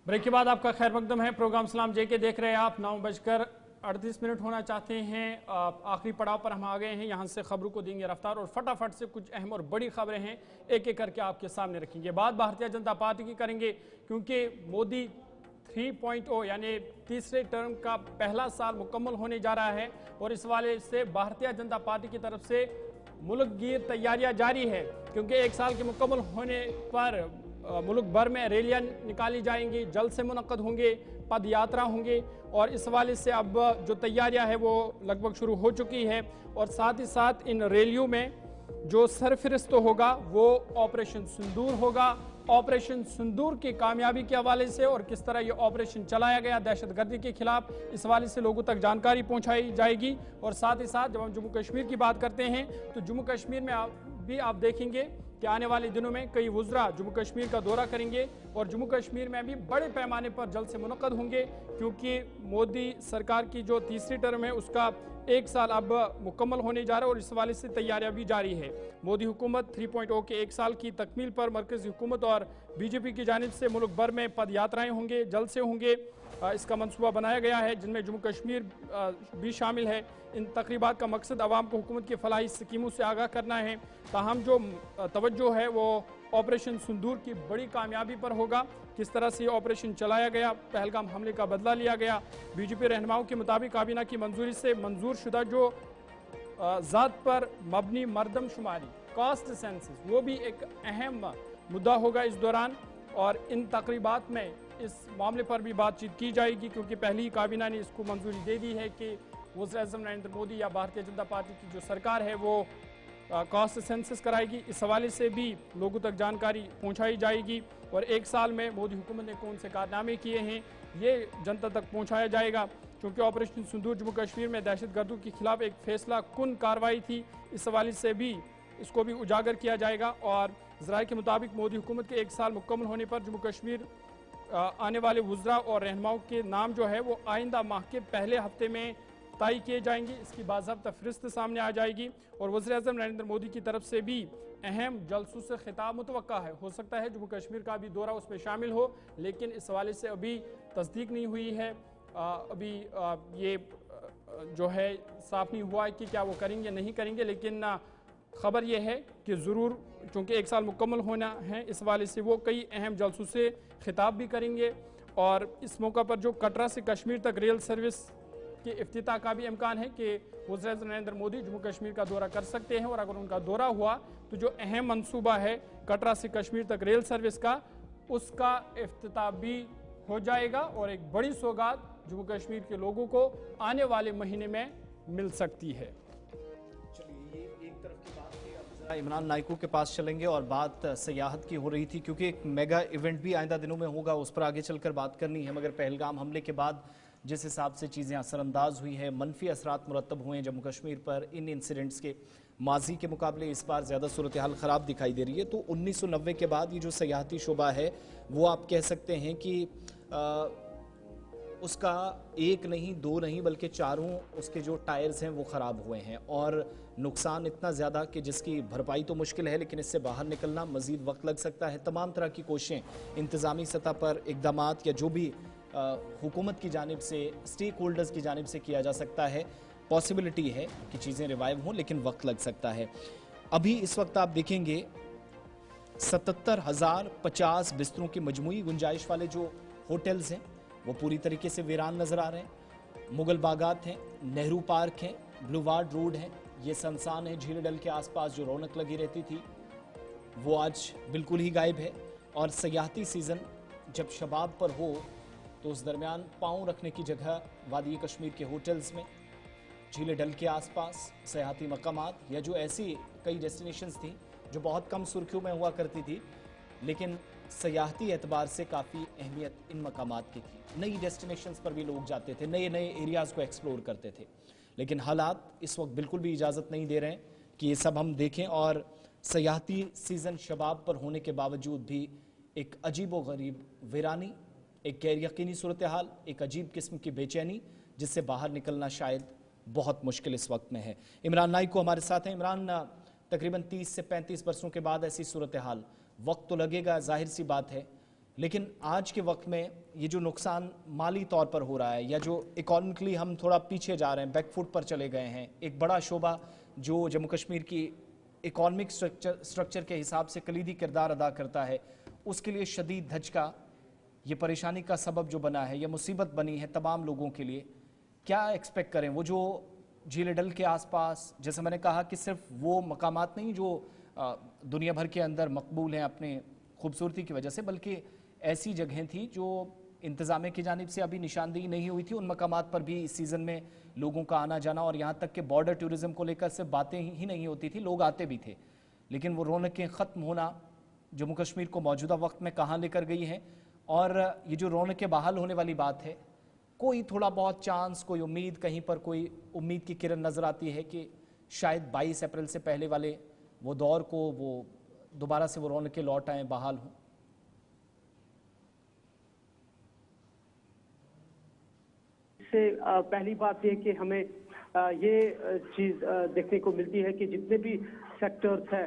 B: ब्रेक के बाद आपका खैर मकदम है। प्रोग्राम सलाम JK देख रहे हैं आप। 9:38 होना चाहते हैं। आखिरी पड़ाव पर हम आ गए हैं। यहाँ से खबरों को देंगे रफ्तार, और फटाफट से कुछ अहम और बड़ी खबरें हैं एक एक करके आपके सामने रखेंगे। बात भारतीय जनता पार्टी की करेंगे, क्योंकि मोदी 3.0 यानी तीसरे टर्म का पहला साल मुकम्मल होने जा रहा है, और इस वाले से भारतीय जनता पार्टी की तरफ से मुल्क गिर तैयारियां जारी है, क्योंकि 1 साल के मुकम्मल होने पर मुल्क भर में रैलियां निकाली जाएंगी, जल्द से मुनक्कद होंगे, पद यात्रा होंगे, और इस वाले से अब जो तैयारियां है वो लगभग शुरू हो चुकी है। और साथ ही साथ इन रैलियों में जो सरफहरिस्त होगा वो ऑपरेशन सिंदूर होगा। ऑपरेशन सिंदूर की कामयाबी के हवाले से और किस तरह ये ऑपरेशन चलाया गया दहशतगर्दी के खिलाफ, इस हवाले से लोगों तक जानकारी पहुंचाई जाएगी। और साथ ही साथ जब हम जम्मू कश्मीर की बात करते हैं तो जम्मू कश्मीर में भी आप देखेंगे कि आने वाले दिनों में कई वुज़रा जम्मू कश्मीर का दौरा करेंगे, और जम्मू कश्मीर में भी बड़े पैमाने पर जल्द से मुनक्कद होंगे, क्योंकि मोदी सरकार की जो तीसरी टर्म है उसका 1 साल अब मुकम्मल होने जा रहा है, और इस हवाले से तैयारियां भी जारी है। मोदी हुकूमत 3.0 के 1 साल की तकमील पर मरकज़ी हुकूमत और BJP की जानिब से मुल्क भर में पद यात्राएँ होंगे, जल्द से होंगे। इसका मंसूबा बनाया गया है, जिनमें जम्मू कश्मीर भी शामिल है। इन तकरीबात का मकसद आवाम को हुकूमत की फलाही स्कीमों से आगाह करना है। ताहम जो तवज्जो है वो ऑपरेशन सिंदूर की बड़ी कामयाबी पर होगा। किस तरह से ये ऑपरेशन चलाया गया, पहलगाम हमले का बदला लिया गया। बीजेपी रहनुमाओं के मुताबिक काबीना की मंजूरी से मंजूर शुदा जो ज़ात पर मबनी मरदमशुमारी कास्ट सेंसस, वो भी एक अहम मुद्दा होगा इस दौरान। और इन तकरीबात में इस मामले पर भी बातचीत की जाएगी, क्योंकि पहले ही काबीना ने इसको मंजूरी दे दी है कि वज़ीर-ए-आज़म नरेंद्र मोदी या भारतीय जनता पार्टी की जो सरकार है वो कास्ट सेंसस कराएगी। इस हवाले से भी लोगों तक जानकारी पहुंचाई जाएगी और 1 साल में मोदी हुकूमत ने कौन से कारनामे किए हैं ये जनता तक पहुंचाया जाएगा। क्योंकि ऑपरेशन सिंदूर जम्मू कश्मीर में दहशतगर्दों के खिलाफ एक फैसला कुन कार्रवाई थी, इस हवाले से भी इसको भी उजागर किया जाएगा। और ज़राए के मुताबिक मोदी हुकूमत के 1 साल मुकम्मल होने पर जम्मू कश्मीर आने वाले वुज़रा और रहनुमाओं के नाम जो है वो आइंदा माह के पहले हफ्ते में तय किए जाएंगे। इसकी बाज़ाब्ता फ़हरिस्त सामने आ जाएगी और वज़ीर-ए-आज़म नरेंद्र मोदी की तरफ से भी अहम जलसों से खिताब मुतवक्का है। हो सकता है जम्मू कश्मीर का भी दौरा उसमें शामिल हो, लेकिन इस हवाले से अभी तस्दीक नहीं हुई है। अभी ये जो है साफ नहीं हुआ है कि क्या वो करेंगे या नहीं करेंगे, लेकिन खबर यह है कि ज़रूर चूँकि 1 साल मुकम्मल होना है, इस वाले से वो कई अहम जलसों से खिताब भी करेंगे। और इस मौका पर जो कटरा से कश्मीर तक रेल सर्विस के इफ्तिताह का भी इम्कान है कि वज़ीर-ए-आज़म नरेंद्र मोदी जम्मू कश्मीर का दौरा कर सकते हैं। और अगर उनका दौरा हुआ तो जो अहम मंसूबा है कटरा से कश्मीर तक रेल सर्विस का, उसका इफ्तिताह भी हो जाएगा और एक बड़ी सौगात जम्मू कश्मीर के लोगों को आने वाले महीने में मिल सकती है।
A: चलिए, ये एक तरफ की बात थी। अब जरा इमरान नाइकू के पास चलेंगे और बात सियाहत की हो रही थी, क्योंकि एक मेगा इवेंट भी आइंदा दिनों में होगा, उस पर आगे चलकर बात करनी है। मगर पहलगाम हमले के बाद जिस हिसाब से चीज़ें असरअंदाज हुई है, मनफी असरात मुरतब हुए हैं जम्मू कश्मीर पर इन इंसिडेंट्स के, माजी के मुकाबले इस बार ज़्यादा सूरत हाल ख़राब दिखाई दे रही है। तो 1990 के बाद ये जो सयाहती शुबा है वो आप कह सकते हैं कि उसका 1 नहीं 2 नहीं बल्कि 4 उसके जो टायर्स हैं वो ख़राब हुए हैं और नुकसान इतना ज़्यादा कि जिसकी भरपाई तो मुश्किल है, लेकिन इससे बाहर निकलना मज़ीद वक्त लग सकता है। तमाम तरह की कोशिशें इंतज़ामी सतह पर इक़दामात या जो भी हुकूमत की जानिब से, स्टेक होल्डर्स की जानिब से किया जा सकता है, पॉसिबिलिटी है कि चीज़ें रिवाइव हों, लेकिन वक्त लग सकता है। अभी इस वक्त आप देखेंगे 77,050 बिस्तरों की मजमूई गुंजाइश वाले जो होटल्स हैं वो पूरी तरीके से वीरान नज़र आ रहे हैं। मुगल बागात हैं, नेहरू पार्क हैं, ब्लूवार्ड रोड हैं, ये सनसान है। झील डल के आसपास जो रौनक लगी रहती थी वो आज बिल्कुल ही गायब है। और सयाहती सीज़न जब शबाब पर हो तो उस दरमियान पाँव रखने की जगह वादी कश्मीर के होटल्स में, झील डल के आसपास सयाहती मकामात, या जो ऐसी कई डेस्टिनेशंस थी जो बहुत कम सुर्खियों में हुआ करती थी लेकिन सयाहती एतबार से काफ़ी अहमियत इन मकामात की थी। नई डेस्टिनेशंस पर भी लोग जाते थे, नए नए एरियाज़ को एक्सप्लोर करते थे, लेकिन हालात इस वक्त बिल्कुल भी इजाज़त नहीं दे रहे हैं कि ये सब हम देखें। और सयाहती सीज़न शबाब पर होने के बावजूद भी एक अजीब व गरीब वीरानी, एक गैर यकीनी सूरत हाल, एक अजीब किस्म की बेचैनी जिससे बाहर निकलना शायद बहुत मुश्किल इस वक्त में है। इमरान नाइकू हमारे साथ हैं। इमरान, तकरीबन 30 से 35 बरसों के बाद ऐसी सूरत हाल, वक्त तो लगेगा, जाहिर सी बात है, लेकिन आज के वक्त में ये जो नुकसान माली तौर पर हो रहा है या जो इकॉनमिकली हम थोड़ा पीछे जा रहे हैं, बैकफुट पर चले गए हैं, एक बड़ा शोबा जो जम्मू कश्मीर की इकॉनमिक स्ट्रक्चर के हिसाब से कलीदी किरदार अदा करता है, उसके लिए शदीद धचका, ये परेशानी का सबब जो बना है, यह मुसीबत बनी है तमाम लोगों के लिए। क्या एक्सपेक्ट करें? वो जो झील डल के आसपास, जैसे मैंने कहा कि सिर्फ वो मकामात नहीं जो दुनिया भर के अंदर मकबूल हैं अपने खूबसूरती की वजह से, बल्कि ऐसी जगहें थी जो इंतज़ामिया की जानिब से अभी निशानदेही नहीं हुई थी, उन मकामात पर भी इस सीज़न में लोगों का आना जाना, और यहाँ तक कि बॉर्डर टूरिज़म को लेकर सिर्फ बातें ही नहीं होती थी, लोग आते भी थे, लेकिन वो रौनकें ख़त्म होना जम्मू कश्मीर को मौजूदा वक्त में कहाँ लेकर गई हैं। और ये जो रौनकें बहाल होने वाली बात है, कोई थोड़ा बहुत चांस, कोई उम्मीद, कहीं पर कोई उम्मीद की किरण नज़र आती है कि शायद 22 अप्रैल से पहले वाले वो दौर को, वो दोबारा से वो रौनकें लौट आएँ, बहाल हों?
I: से पहली बात यह कि हमें ये चीज़ देखने को मिलती है कि जितने भी सेक्टर्स हैं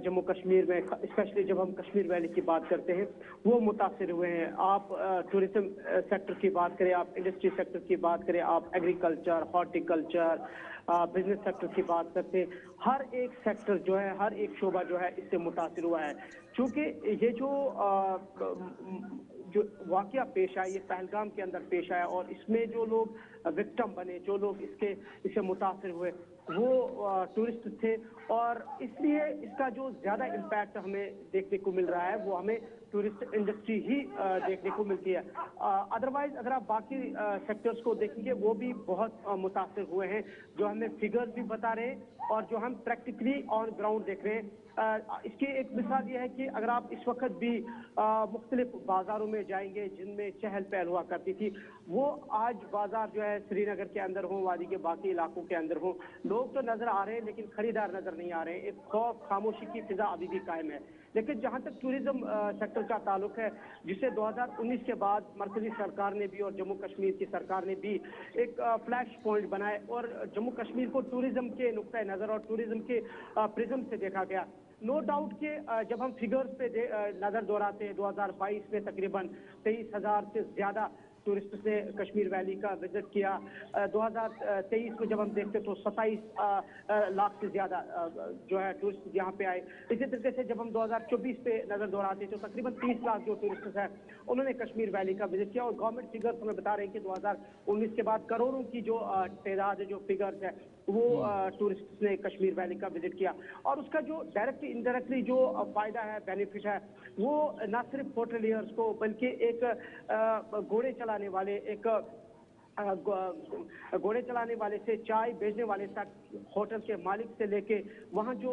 I: जम्मू कश्मीर में, स्पेशली जब हम कश्मीर वैली की बात करते हैं, वो मुतासिर हुए हैं। आप टूरिज्म सेक्टर की बात करें, आप इंडस्ट्री सेक्टर की बात करें, आप एग्रीकल्चर, हॉर्टिकल्चर, बिजनेस सेक्टर की बात करते हैं, हर एक सेक्टर जो है, हर एक शोबा जो है इससे मुतासिर हुआ है। क्योंकि ये जो वाकया पेश आया, ये पहलगाम के अंदर पेश आया और इसमें जो लोग विक्टिम बने, जो लोग इससे मुतासिर हुए, वो टूरिस्ट थे और इसलिए इसका जो ज़्यादा इम्पैक्ट हमें देखने को मिल रहा है वो हमें टूरिस्ट इंडस्ट्री ही देखने को मिलती है। अदरवाइज अगर आप बाकी सेक्टर्स को देखेंगे वो भी बहुत मुतासिर हुए हैं, जो हमें फिगर्स भी बता रहे हैं और जो हम प्रैक्टिकली ऑन ग्राउंड देख रहे हैं। इसकी एक मिसाल ये है कि अगर आप इस वक्त भी मुख्तलिफ बाजारों में जाएंगे जिनमें चहल पहल हुआ करती थी, वो आज बाजार जो है श्रीनगर के अंदर हो, वादी के बाकी इलाकों के अंदर हो, लोग तो नजर आ रहे हैं लेकिन खरीदार नजर नहीं आ रहे हैं। एक खौफ, खामोशी की फिजा अभी भी कायम है। लेकिन जहां तक टूरिज्म सेक्टर का ताल्लुक है, जिसे 2019 के बाद मरकजी सरकार ने भी और जम्मू कश्मीर की सरकार ने भी एक फ्लैश पॉइंट बनाए और जम्मू कश्मीर को टूरिज्म के नुक्ता नज़र और टूरिज्म के प्रिज्म से देखा गया। नो डाउट कि जब हम फिगर्स पे नजर दौड़ाते हैं, 2022 में तकरीबन 23,000 से ज्यादा टूरिस्ट ने कश्मीर वैली का विजिट किया। 2023 में जब हम देखते तो 27 लाख से ज्यादा जो है टूरिस्ट यहाँ पे आए। इसी तरीके से जब हम 2024 पे नजर दौड़ाते तो तकरीबन 30 लाख जो टूरिस्ट हैं उन्होंने कश्मीर वैली का विजिट किया और गवर्नमेंट फिगर्स हमें बता रहे हैं कि 2019 के बाद करोड़ों की जो तादाद है, जो फिगर्स है, वो टूरिस्ट ने कश्मीर वैली का विजिट किया और उसका जो डायरेक्टली इनडायरेक्टली जो फायदा है, बेनिफिट है, वो न सिर्फ होटलियर्स को बल्कि एक घोड़े चलाने वाले, एक घोड़े चलाने वाले से चाय बेचने वाले तक, होटल के मालिक से लेके वहाँ जो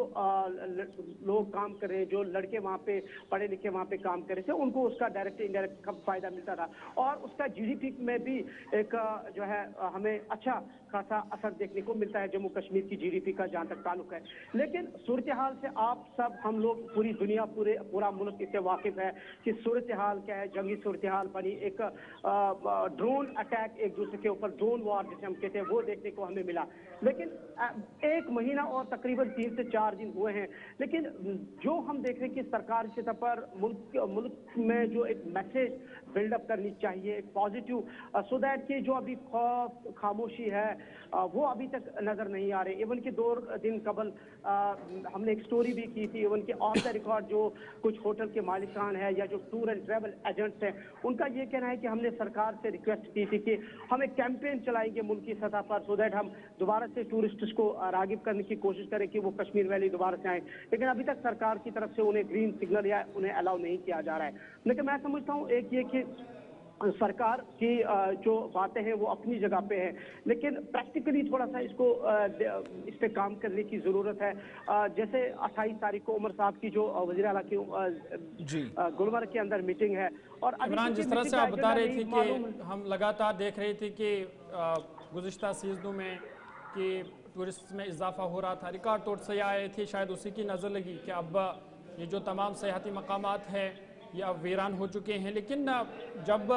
I: लोग काम कर रहे हैं, जो लड़के वहाँ पे पढ़े लिखे वहाँ पे काम कर रहे थे, उनको उसका डायरेक्ट इनडायरेक्ट फायदा मिलता था और उसका जीडीपी में भी एक जो है हमें अच्छा खासा असर देखने को मिलता है जम्मू कश्मीर की जीडीपी का जहाँ तक ताल्लुक है। लेकिन सूरत हाल से आप सब, हम लोग, पूरी दुनिया, पूरा मुल्क इससे वाकिफ है कि सूरत हाल क्या है। जंगी सूरत हाल बनी, एक ड्रोन अटैक, एक दूसरे के ऊपर ड्रोन वॉर जिसे हम कहते हैं, वो देखने को हमें मिला। लेकिन एक महीना और तकरीबन 3 से 4 दिन हुए हैं, लेकिन जो हम देख रहे हैं कि सरकार की सतह पर मुल्क में जो एक मैसेज बिल्डअप करनी चाहिए, एक पॉजिटिव, सो दैट कि जो अभी खौफ, खामोशी है, वो अभी तक नजर नहीं आ रही। इवन कि 2 दिन कबल हमने एक स्टोरी भी की थी, इवन कि ऑफ द रिकॉर्ड जो कुछ होटल के मालिकान है या जो टूर एंड ट्रैवल एजेंट्स हैं, उनका ये कहना है कि हमने सरकार से रिक्वेस्ट की थी कि हम एक कैंपेन चलाएंगे मुल्क की सतह पर, सो दैट हम दोबारा से टूरिस्ट्स को रागिब करने की कोशिश करें कि वो कश्मीर वैली दोबारा से आए। लेकिन अभी तक सरकार की तरफ से उन्हें ग्रीन सिग्नल या उन्हें अलाउ नहीं किया जा रहा है। लेकिन मैं समझता हूँ एक ये कि सरकार की जो बातें हैं वो अपनी जगह पे है, लेकिन प्रैक्टिकली थोड़ा सा इसको इस पे काम करने की जरूरत है। जैसे 28 तारीख को उमर साहब की जो वज़ीर आला की गुलमर्ग के अंदर मीटिंग है और
B: इमरान, जिस तरह से आप बता रहे थे कि हम लगातार देख रहे थे कि गुज़िश्ता सीज़नों में कि टूरिस्ट में इजाफा हो रहा था, रिकॉर्ड तोड़ से आए थे, शायद उसी की नज़र लगी कि अब ये जो तमाम सयाहती मकामात है या वीरान हो चुके हैं। लेकिन जब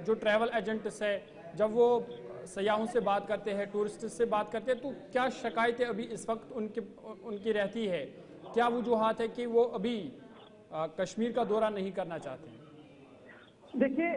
B: जो ट्रैवल एजेंट्स है, जब वो सयाहों से बात करते हैं, टूरिस्ट से बात करते हैं, तो क्या शिकायतें अभी इस वक्त उनकी रहती है? क्या वजूहात है कि वो अभी कश्मीर का दौरा नहीं करना चाहते हैं?
I: देखिए,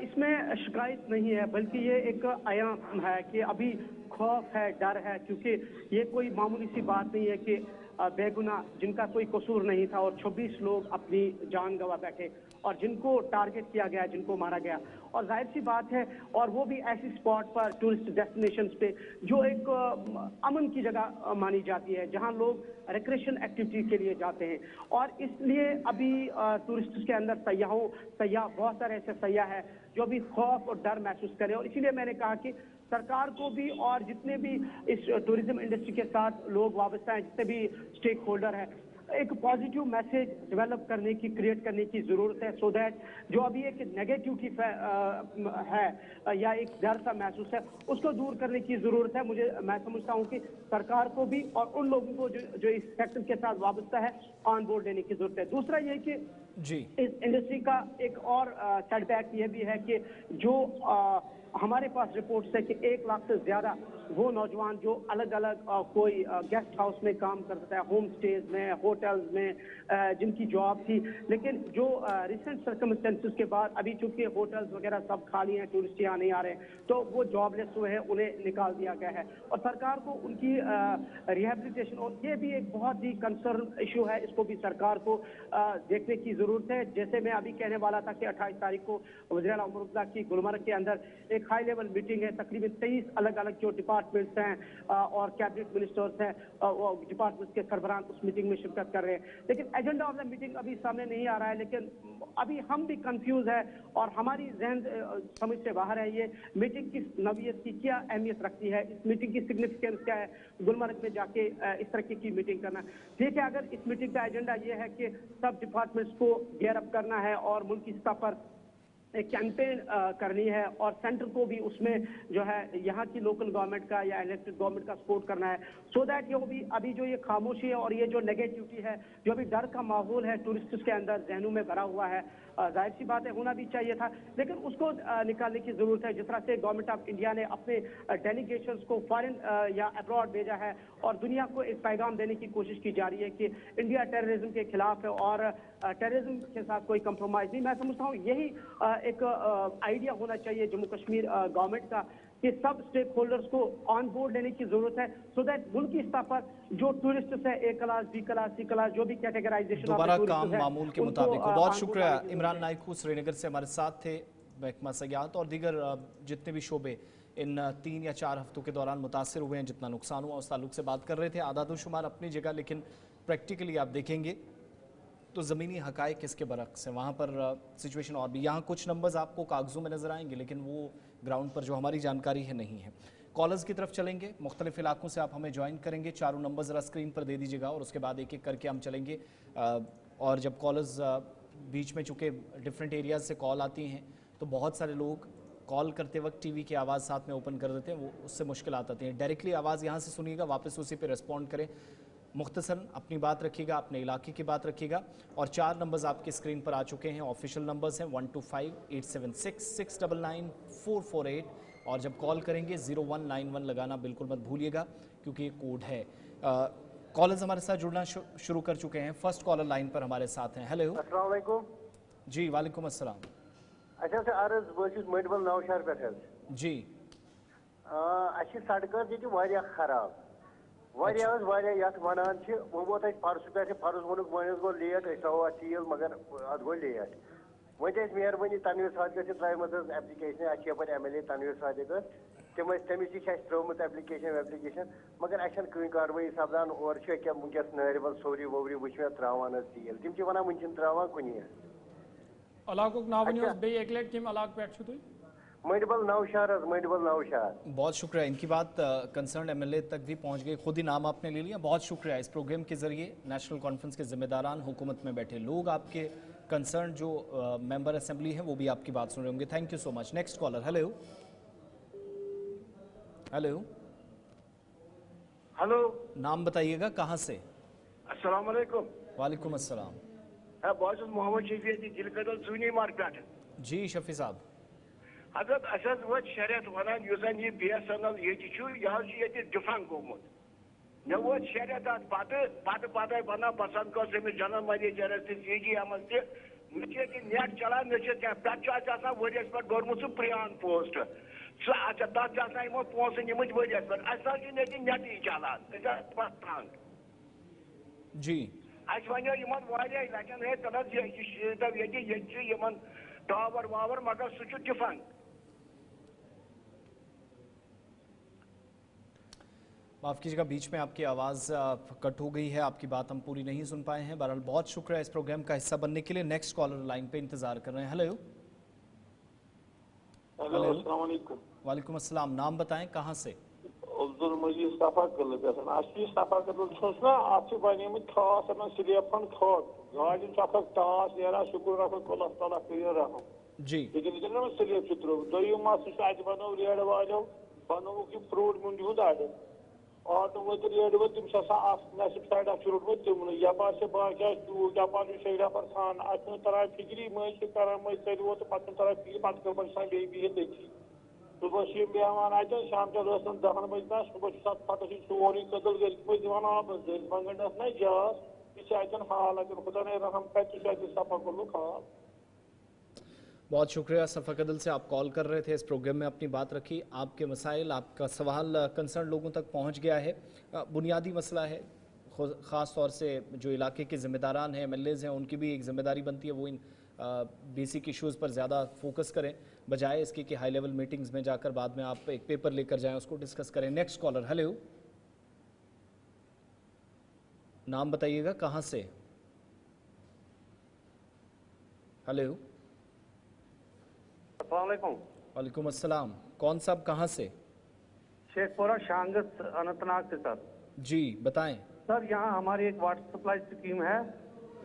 I: इसमें शिकायत नहीं है, बल्कि ये एक आयाम है कि अभी खौफ है, डर है, क्योंकि ये कोई मामूली सी बात नहीं है कि बेगुनाह, जिनका कोई कसूर नहीं था और 26 लोग अपनी जान गंवा बैठे और जिनको टारगेट किया गया, जिनको मारा गया। और जाहिर सी बात है, और वो भी ऐसी स्पॉट पर, टूरिस्ट डेस्टिनेशंस पे जो एक अमन की जगह मानी जाती है, जहां लोग रिक्रिएशन एक्टिविटी के लिए जाते हैं। और इसलिए अभी टूरिस्ट के अंदर सयाह बहुत सारे ऐसे सयाह है जो अभी खौफ और डर महसूस करें। और इसीलिए मैंने कहा कि सरकार को भी और जितने भी इस टूरिज्म इंडस्ट्री के साथ लोग वाबस्ता हैं, जितने भी स्टेक होल्डर हैं, एक पॉजिटिव मैसेज डेवलप करने की, क्रिएट करने की जरूरत है, सो दैट जो अभी एक नेगेटिविटी है या एक डर सा महसूस है, उसको दूर करने की जरूरत है। मैं समझता हूँ कि सरकार को भी और उन लोगों को जो इस सेक्टर के साथ वाबस्ता है, ऑन बोर्ड लेने की जरूरत है। दूसरा ये कि इस इंडस्ट्री का एक और सेटबैक ये भी है कि जो हमारे पास रिपोर्ट्स है कि 1 लाख से ज्यादा वो नौजवान जो अलग अलग कोई गेस्ट हाउस में काम करता है, होम स्टेज में, होटल्स में, जिनकी जॉब थी, लेकिन जो रिसेंट सर्कमस्टेंसेस के बाद अभी चूंकि होटल्स वगैरह सब खाली हैं, टूरिस्ट यहाँ नहीं आ रहे, तो वो जॉबलेस हुए हैं, उन्हें निकाल दिया गया है। और सरकार को उनकी रिहेबिलिटेशन, और ये भी एक बहुत ही कंसर्न इशू है, इसको भी सरकार को देखने की जरूरत है। जैसे मैं अभी कहने वाला था कि 28 तारीख को वज़ीर आला उमर अब्दुल्ला की गुलमर्ग के अंदर एक हाई लेवल मीटिंग है, तकरीबन 23 अलग अलग जो डिपार्टमेंट्स हैं और कैबिनेट मिनिस्टर्स हैं, डिपार्टमेंट्स के सरबराह उस मीटिंग में शिरकत कर रहे हैं। लेकिन एजेंडा ऑफ द मीटिंग अभी सामने नहीं आ रहा है, लेकिन अभी हम भी कंफ्यूज है और हमारी जहन समझ से बाहर है ये मीटिंग की नवीयत की क्या अहमियत रखती है, इस मीटिंग की सिग्निफिकेंस क्या है, गुलमर्ग में जाके इस तरह की मीटिंग करना। ठीक है, अगर इस मीटिंग का एजेंडा ये है कि सब डिपार्टमेंट्स को गियर अप करना है और मुल्क की सतह पर एक कैंपेन करनी है और सेंटर को भी उसमें जो है यहाँ की लोकल गवर्नमेंट का या इलेक्टेड गवर्नमेंट का सपोर्ट करना है, सो दैट ये भी अभी जो ये खामोशी है और ये जो नेगेटिविटी है, जो अभी डर का माहौल है टूरिस्ट के अंदर जहनों में भरा हुआ है, जाहिर सी बात है होना भी चाहिए था, लेकिन उसको निकालने की जरूरत है। जिस तरह से गवर्नमेंट ऑफ इंडिया ने अपने डेलीगेशंस को फॉरेन या अब्रॉड भेजा है और दुनिया को एक पैगाम देने की कोशिश की जा रही है कि इंडिया टेररिज्म के खिलाफ है और टेररिज्म के साथ कोई कंप्रोमाइज नहीं। मैं समझता हूँ यही एक आइडिया होना चाहिए जम्मू कश्मीर गवर्नमेंट का कि सब स्टेक होल्डर्स को ऑन बोर्ड लेने की जरूरत है, सो दैट मुल्क की सतह पर जो टूरिस्ट है, ए क्लास, बी क्लास, सी क्लास, जो भी कैटेगराइजेशन
A: दोबारा काम मामूल के मुताबिक हो। बहुत शुक्रिया। इमरान नाइकू श्रीनगर से हमारे साथ थे। महकमा सयाहत और दीगर जितने भी शोबे इन 3 या 4 हफ्तों के दौरान मुतासर हुए हैं, जितना नुकसान हुआ उस ताल्लुक से बात कर रहे थे। आदाद-ओ-शुमार अपनी जगह, लेकिन प्रैक्टिकली आप देखेंगे तो ज़मीनी हकायक इसके बरक्स है। वहाँ पर सिचुएशन और भी, यहाँ कुछ नंबर्स आपको कागज़ों में नज़र आएंगे, लेकिन वो ग्राउंड पर जो हमारी जानकारी है नहीं है। कॉलर्स की तरफ चलेंगे, मुख्तलिफ इलाकों से आप हमें ज्वाइन करेंगे। चारों नंबर ज़रा स्क्रीन पर दे दीजिएगा और उसके बाद एक एक करके हम चलेंगे। और जब कॉलर्स बीच में चूँकि डिफरेंट एरियाज़ से कॉल आती हैं तो बहुत सारे लोग कॉल करते वक्त टीवी की आवाज़ साथ में ओपन कर देते हैं, वो उससे मुश्किल आती हैं। डायरेक्टली आवाज़ यहाँ से सुनिएगा, वापस उसी पे रिस्पॉन्ड करें। मुख्तसरन अपनी बात रखिएगा, अपने इलाके की बात रखिएगा। और 4 नंबर्स आपकी स्क्रीन पर आ चुके हैं, ऑफिशियल नंबर्स हैं 125876679448। और जब कॉल करेंगे 0191 लगाना बिल्कुल मत भूलिएगा, क्योंकि ये कोड है। कॉलर्स हमारे साथ जुड़ना शुरू कर चुके हैं। फर्स्ट कॉलर लाइन पर हमारे साथ हैं। हेलो,
J: अस्सलाम वालेकुम।
A: जी वालेकुम अस्सलाम।
J: अच्छा से अर्ज बस मडबल नौशहर पे
A: जी
J: सड़क खराब वन वो वो परस पे फर्ज वो गो लेट थो चीज मगर अत गो लेट वो मेहरबानी तनवीर सादिक त्रुमत एप्लिकेशन पे MLA तनवीर सादिक तमिस नश त्रुमत एप्लिकेशन मगर कहीं कार्रवाई सपदान और वनकस नारवल सोरी वोरी वो त्रावान सील तम वन वन त्रावान कुन मडबल नौशहर मडबल नौशहर।
A: बहुत शुक्रिया, इनकी बात कंसर्न MLA तक भी पहुंच गई, खुद ही नाम आपने ले लिया। बहुत शुक्रिया। इस प्रोग्राम के जरिए नेशनल कॉन्फ्रेंस के जिम्मेदारान, हुकूमत में बैठे लोग, आपके कंसर्न जो मेंबर असेंबली हैं वो भी आपकी बात सुन रहे होंगे। Thank you so much. Next collar. Hello hello
K: hello,
A: नाम बताइएगा, कहाँ से?
K: अस्सलाम वालेकुम।
A: वालेकुम अस्सलाम।
K: बहुत मोहम्मद शफी दिलकदल चूनी मार्केट।
A: जी शफी साहब।
K: हजरत अस वो शरियत वन यह BSNL ये डिफंग गोमुत मे वो शरियत पत वन बसन कमिस जनरल मैनेजर CGM नेट चलान पे वरियस पे गोरमुत सह प्रियान पोस्ट अच्छा तथा पोस निमत वरियस पे नेटी चलान
A: जी
K: वो लकन है टावर वावर मगर सह डिफंग।
A: माफ़ कीजिएगा, बीच में आपकी आवाज़ कट हो गई है, आपकी बात हम पूरी नहीं सुन पाए हैं। बहरहाल बहुत शुक्रिया इस प्रोग्राम का हिस्सा बनने के लिए। नेक्स्ट कॉलर लाइन पे इंतजार कर रहे हैं। हेलो
L: हेलो, अस्सलाम वालेकुम।
A: वालेकुम अस्सलाम। नाम बताएं, कहाँ से?
L: अब्दुल मजीद सफा कल पे सफा कल ना आप बने खास स्लेपन खट गाड़ी टास ना शुक्र अल्लाह ताला रहा
A: जी,
L: लेकिन ना स्लेप त्रो दोम बनो रेड वालो बनो फ्रूट मंडी हूँ आड ऑटो वो रेड वो तुम नसब साइड रोटमुत तुम यपार से बाकी चूक यपार शेरा पर सान तरह फिक्री मज कर मज वो तो पे फिक्री पे बे देखी सुबह बेहमान अतन शाम 10 बजे तक सुबह 7 फट सोरी कदल गर दिवान आप बंगस ना जास यह अतन हाल अगर खुदा ने रहम कर सफा गुल्लुक हाल।
A: बहुत शुक्रिया सफ़ा कदल से आप कॉल कर रहे थे, इस प्रोग्राम में अपनी बात रखी। आपके मसाइल, आपका सवाल कंसर्न लोगों तक पहुंच गया है। बुनियादी मसला है, ख़ास तौर से जो इलाके के ज़िम्मेदारान हैं, MLAs हैं, उनकी भी एक ज़िम्मेदारी बनती है वो इन बेसिक इश्यूज़ पर ज़्यादा फोकस करें, बजाय इसके कि हाई लेवल मीटिंग्स में जाकर बाद में आप एक पेपर लेकर जाएं, उसको डिस्कस करें। नेक्स्ट कॉलर, हेलो, नाम बताइएगा, कहाँ से? हेलो, वालेकुम अस्सलाम, कौन साहब, कहाँ से?
M: शेखपुरा शांगस अनंतनाग से सर।
A: जी बताएं
M: सर। यहाँ हमारी एक वाटर सप्लाई स्कीम है,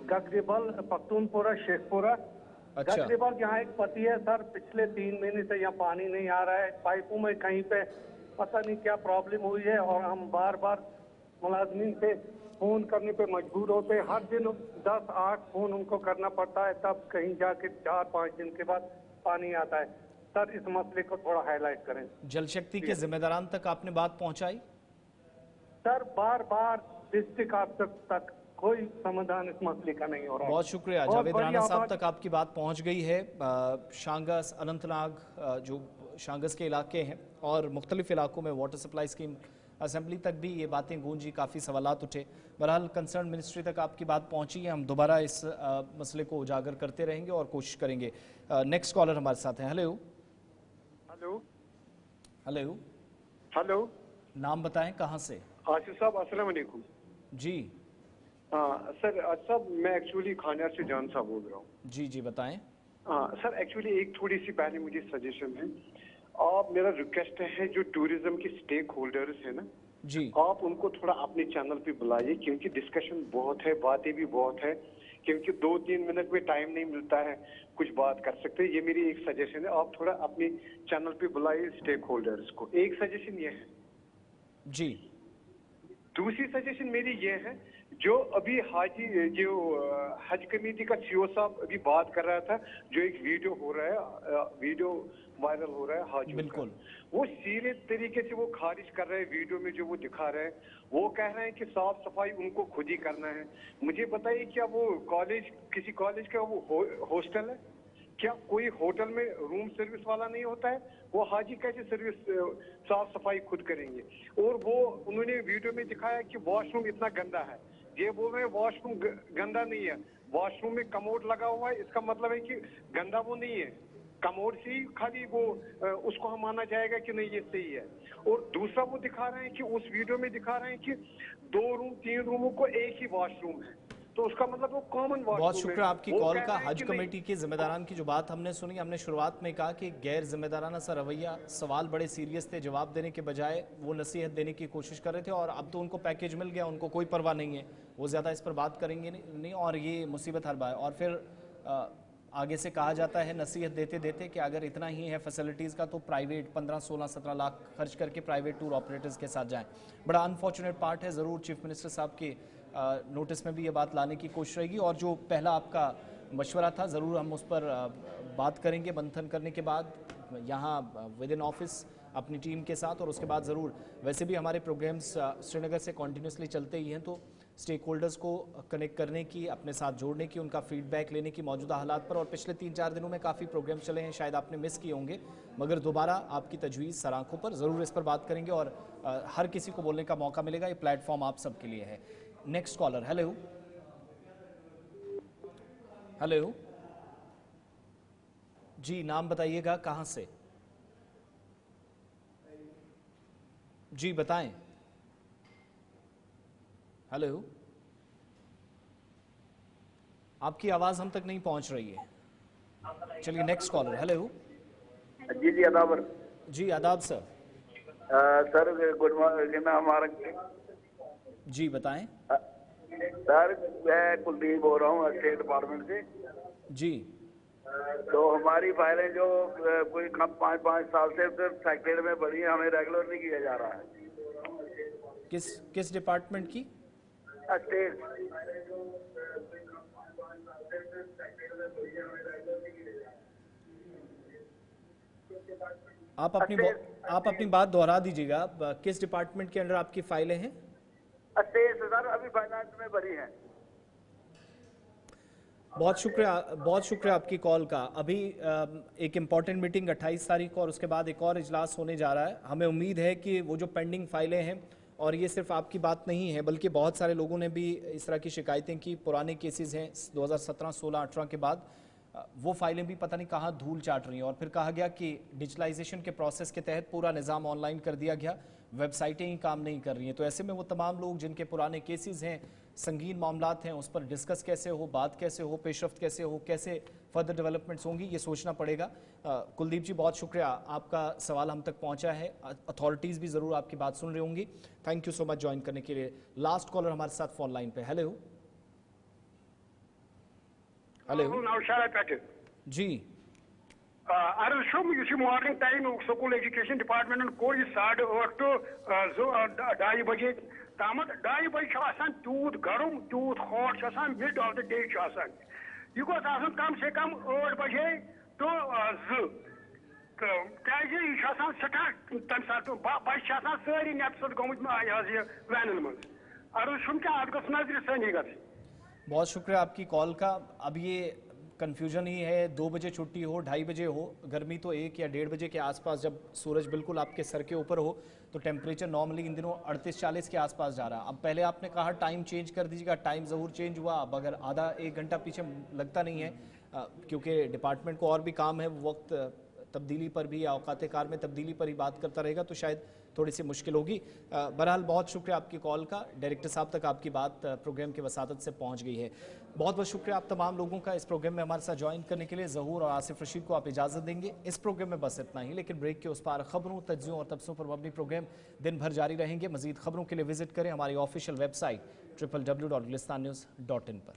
M: गगरेबल पख्तूनपुरा शेखपुरा।
A: अच्छा।
M: गगरेबल यहाँ एक पति है सर, पिछले 3 महीने से यहाँ पानी नहीं आ रहा है, पाइपों में कहीं पे पता नहीं क्या प्रॉब्लम हुई है, और हम बार बार मुलाजमीन से फोन करने पे मजबूर होते हैं। हर दिन 10-8 फोन उनको करना पड़ता है, तब कहीं जाके 4-5 दिन के बाद पानी आता है। सर इस मसले को थोड़ा हाईलाइट करें।
A: जल शक्ति के जिम्मेदारान तक आपने बात पहुंचाई?
M: सर बार बार डिस्ट्रिक्ट ऑफिसर तक कोई समाधान इस मसले का नहीं हो रहा।
A: बहुत शुक्रिया, जावेद राणा साहब तक आपकी बात पहुंच गई है। शांगस, अनंतनाग, जो शांगस के इलाके हैं और मुख्तलिफ इलाकों में वाटर सप्लाई स्कीम असेंबली तक भी ये बातें गूंजी, काफ़ी सवालात उठे। बहरहाल कंसर्न मिनिस्ट्री तक आपकी बात पहुंची है, हम दोबारा इस मसले को उजागर करते रहेंगे और कोशिश करेंगे। नेक्स्ट कॉलर हमारे साथ हैं। हेलो
N: हेलो
A: हेलो
N: हेलो,
A: नाम बताएं, कहाँ से?
N: आसिफ साहब अस्सलाम वालेकुम।
A: जी
N: हाँ सर, आसिफ साहब मैं एक्चुअली खानियार से जान साहब बोल रहा हूँ।
A: जी जी बताएं।
N: हाँ सर, एक्चुअली एक थोड़ी सी पहले मुझे सजेशन है, आप मेरा रिक्वेस्ट है जो टूरिज्म के स्टेक होल्डर्स है ना
A: जी,
N: आप उनको थोड़ा अपने चैनल पे बुलाइए, क्योंकि डिस्कशन बहुत है, बातें भी बहुत है, क्योंकि 2-3 मिनट में टाइम नहीं मिलता है कुछ बात कर सकते हैं। ये मेरी एक सजेशन है, आप थोड़ा अपने चैनल पे बुलाइए स्टेक होल्डर्स को। एक सजेशन ये है
A: जी।
N: दूसरी सजेशन मेरी ये है, जो अभी जो हज कमेटी का सीओ साहब अभी बात कर रहा था, जो एक वीडियो हो रहा है, वीडियो वायरल हो रहा है हाजियों
A: बिल्कुल,
N: वो सीधे तरीके से वो खारिज कर रहे हैं। वीडियो में जो वो दिखा रहे हैं, वो कह रहे हैं कि साफ सफाई उनको खुद ही करना है। मुझे बताइए, क्या वो कॉलेज, किसी कॉलेज का वो हॉस्टल है? क्या कोई होटल में रूम सर्विस वाला नहीं होता है? वो हाजी कैसे सर्विस साफ सफाई खुद करेंगे? और वो उन्होंने वीडियो में दिखाया कि वॉशरूम इतना गंदा है। ये बोल रहे हैं वॉशरूम गंदा नहीं है, वॉशरूम में कमोड लगा हुआ है, इसका मतलब है कि गंदा वो नहीं है। कमोड से ही खाली वो उसको हम माना जाएगा कि नहीं ये सही है। और दूसरा वो दिखा रहे हैं कि उस वीडियो में दिखा रहे हैं कि 2 रूम 3 रूमों को एक ही वॉशरूम है, तो उसका मतलब वो कॉमन वॉशरूम है।
A: बहुत शुक्रिया आपकी कॉल का। हज कमेटी के जिम्मेदारान की जो बात हमने सुनी, हमने शुरुआत में कहा कि गैर जिम्मेदाराना सा रवैया, सवाल बड़े सीरियस थे, जवाब देने के बजाय वो नसीहत देने की कोशिश कर रहे थे, और अब तो उनको पैकेज मिल गया, उनको कोई परवाह नहीं है, वो ज़्यादा इस पर बात करेंगे नहीं, और ये मुसीबत हर बार। और फिर आगे से कहा जाता है नसीहत देते देते कि अगर इतना ही है फैसिलिटीज़ का तो प्राइवेट 15, 16, 17 लाख खर्च करके प्राइवेट टूर ऑपरेटर्स के साथ जाएं। बड़ा अनफॉर्चुनेट पार्ट है। ज़रूर चीफ मिनिस्टर साहब के नोटिस में भी ये बात लाने की कोशिश रहेगी, और जो पहला आपका मशवरा था ज़रूर हम उस पर बात करेंगे मंथन करने के बाद यहाँ विद इन ऑफिस अपनी टीम के साथ, और उसके बाद ज़रूर वैसे भी हमारे प्रोग्राम्स श्रीनगर से कॉन्टीन्यूसली चलते ही हैं, तो स्टेक होल्डर्स को कनेक्ट करने की, अपने साथ जोड़ने की, उनका फीडबैक लेने की मौजूदा हालात पर। और पिछले 3-4 दिनों में काफ़ी प्रोग्राम चले हैं, शायद आपने मिस किए होंगे, मगर दोबारा आपकी तजवीज़ सर आँखों पर, ज़रूर इस पर बात करेंगे और हर किसी को बोलने का मौका मिलेगा। ये प्लेटफॉर्म आप सबके लिए है। नेक्स्ट कॉलर, हेलो हेलो जी, नाम बताइएगा, कहाँ से? जी बताएं। हेलो, आपकी आवाज हम तक नहीं पहुंच रही है। चलिए नेक्स्ट कॉलर, हेलो
O: जी जी आदाब
A: जी, आदाब सर।
O: सर गुड मॉर्निंग, हमारा
A: जी बताएं।
O: सर मैं कुलदीप बोल रहा हूँ स्टेट डिपार्टमेंट से
A: जी।
O: तो हमारी फाइलें जो कोई 5-5 साल से सेक्रेटरी में पड़ी है, हमें रेगुलर नहीं किया जा रहा है।
A: किस डिपार्टमेंट की?
O: स्टेट।
A: आप अपनी बात दोहरा दीजिएगा। किस डिपार्टमेंट के अंडर आपकी फाइलें हैं?
O: सर अभी फाइनेंस में भरी हैं।
A: बहुत शुक्रिया आपकी कॉल का। अभी एक इम्पॉर्टेंट मीटिंग 28 तारीख को और उसके बाद एक और इजलास होने जा रहा है। हमें उम्मीद है कि वो जो पेंडिंग फाइलें हैं, और ये सिर्फ आपकी बात नहीं है बल्कि बहुत सारे लोगों ने भी इस तरह की शिकायतें की, पुराने केसेस हैं 2017, 16, 18 के बाद, वो फाइलें भी पता नहीं कहाँ धूल चाट रही हैं। और फिर कहा गया कि डिजिटलाइजेशन के प्रोसेस के तहत पूरा निज़ाम ऑनलाइन कर दिया गया, वेबसाइटें ही काम नहीं कर रही हैं। तो ऐसे में वो तमाम लोग जिनके पुराने केसेस हैं, संगीन मामलात हैं, उस पर डिस्कस कैसे हो, बात कैसे हो, पेशरफ्त कैसे हो, कैसे फर्दर डेवलपमेंट्स होंगी, ये सोचना पड़ेगा। कुलदीप जी बहुत शुक्रिया, आपका सवाल हम तक पहुंचा है। अथॉरिटीज़ भी ज़रूर आपकी बात सुन रही होंगी। Thank you so much join करने के लिए। लास्ट कॉलर हमारे साथ फोन लाइन पे। Hello ji.
P: Morning time school education department कोर 8:30 to 2:30 बजे तम 2:30 बजे तूत गर्म तूत hot mid of the day यह कम से कम 8 बजे तो 2 क्या सठा तम सात बच्चे सारी नेट गमुत वैन मज अर्ज क्या अत गो नजर सनी ग।
A: बहुत शुक्रिया आपकी कॉल का। अब ये कन्फ्यूजन ही है, 2 बजे छुट्टी हो, 2:30 बजे हो, गर्मी तो 1 या 1:30 बजे के आसपास जब सूरज बिल्कुल आपके सर के ऊपर हो तो टेम्परेचर नॉर्मली इन दिनों 38-40 के आसपास जा रहा है। अब पहले आपने कहा टाइम चेंज कर दीजिएगा, टाइम ज़रूर चेंज हुआ। अब अगर आधा 1 घंटा पीछे लगता नहीं है, क्योंकि डिपार्टमेंट को और भी काम है, वक्त तब्दीली पर भी या औकात कार में तब्दीली पर ही बात करता रहेगा तो शायद थोड़ी सी मुश्किल होगी। बहरहाल बहुत शुक्रिया आपकी कॉल का। डायरेक्टर साहब तक आपकी बात प्रोग्राम के वसादत से पहुंच गई है। बहुत बहुत शुक्रिया आप तमाम लोगों का इस प्रोग्राम में हमारे साथ ज्वाइन करने के लिए। ज़हूर और आसिफ रशीद को आप इजाज़त देंगे। इस प्रोग्राम में बस इतना ही, लेकिन ब्रेक के उस पार खबरों, तज्जियों और तबसरों पर मबनी प्रोग्राम दिन भर जारी रहेंगे। मज़ीद खबरों के लिए विजिट करें हमारी ऑफिशियल वेबसाइट www.gulistannews.in पर।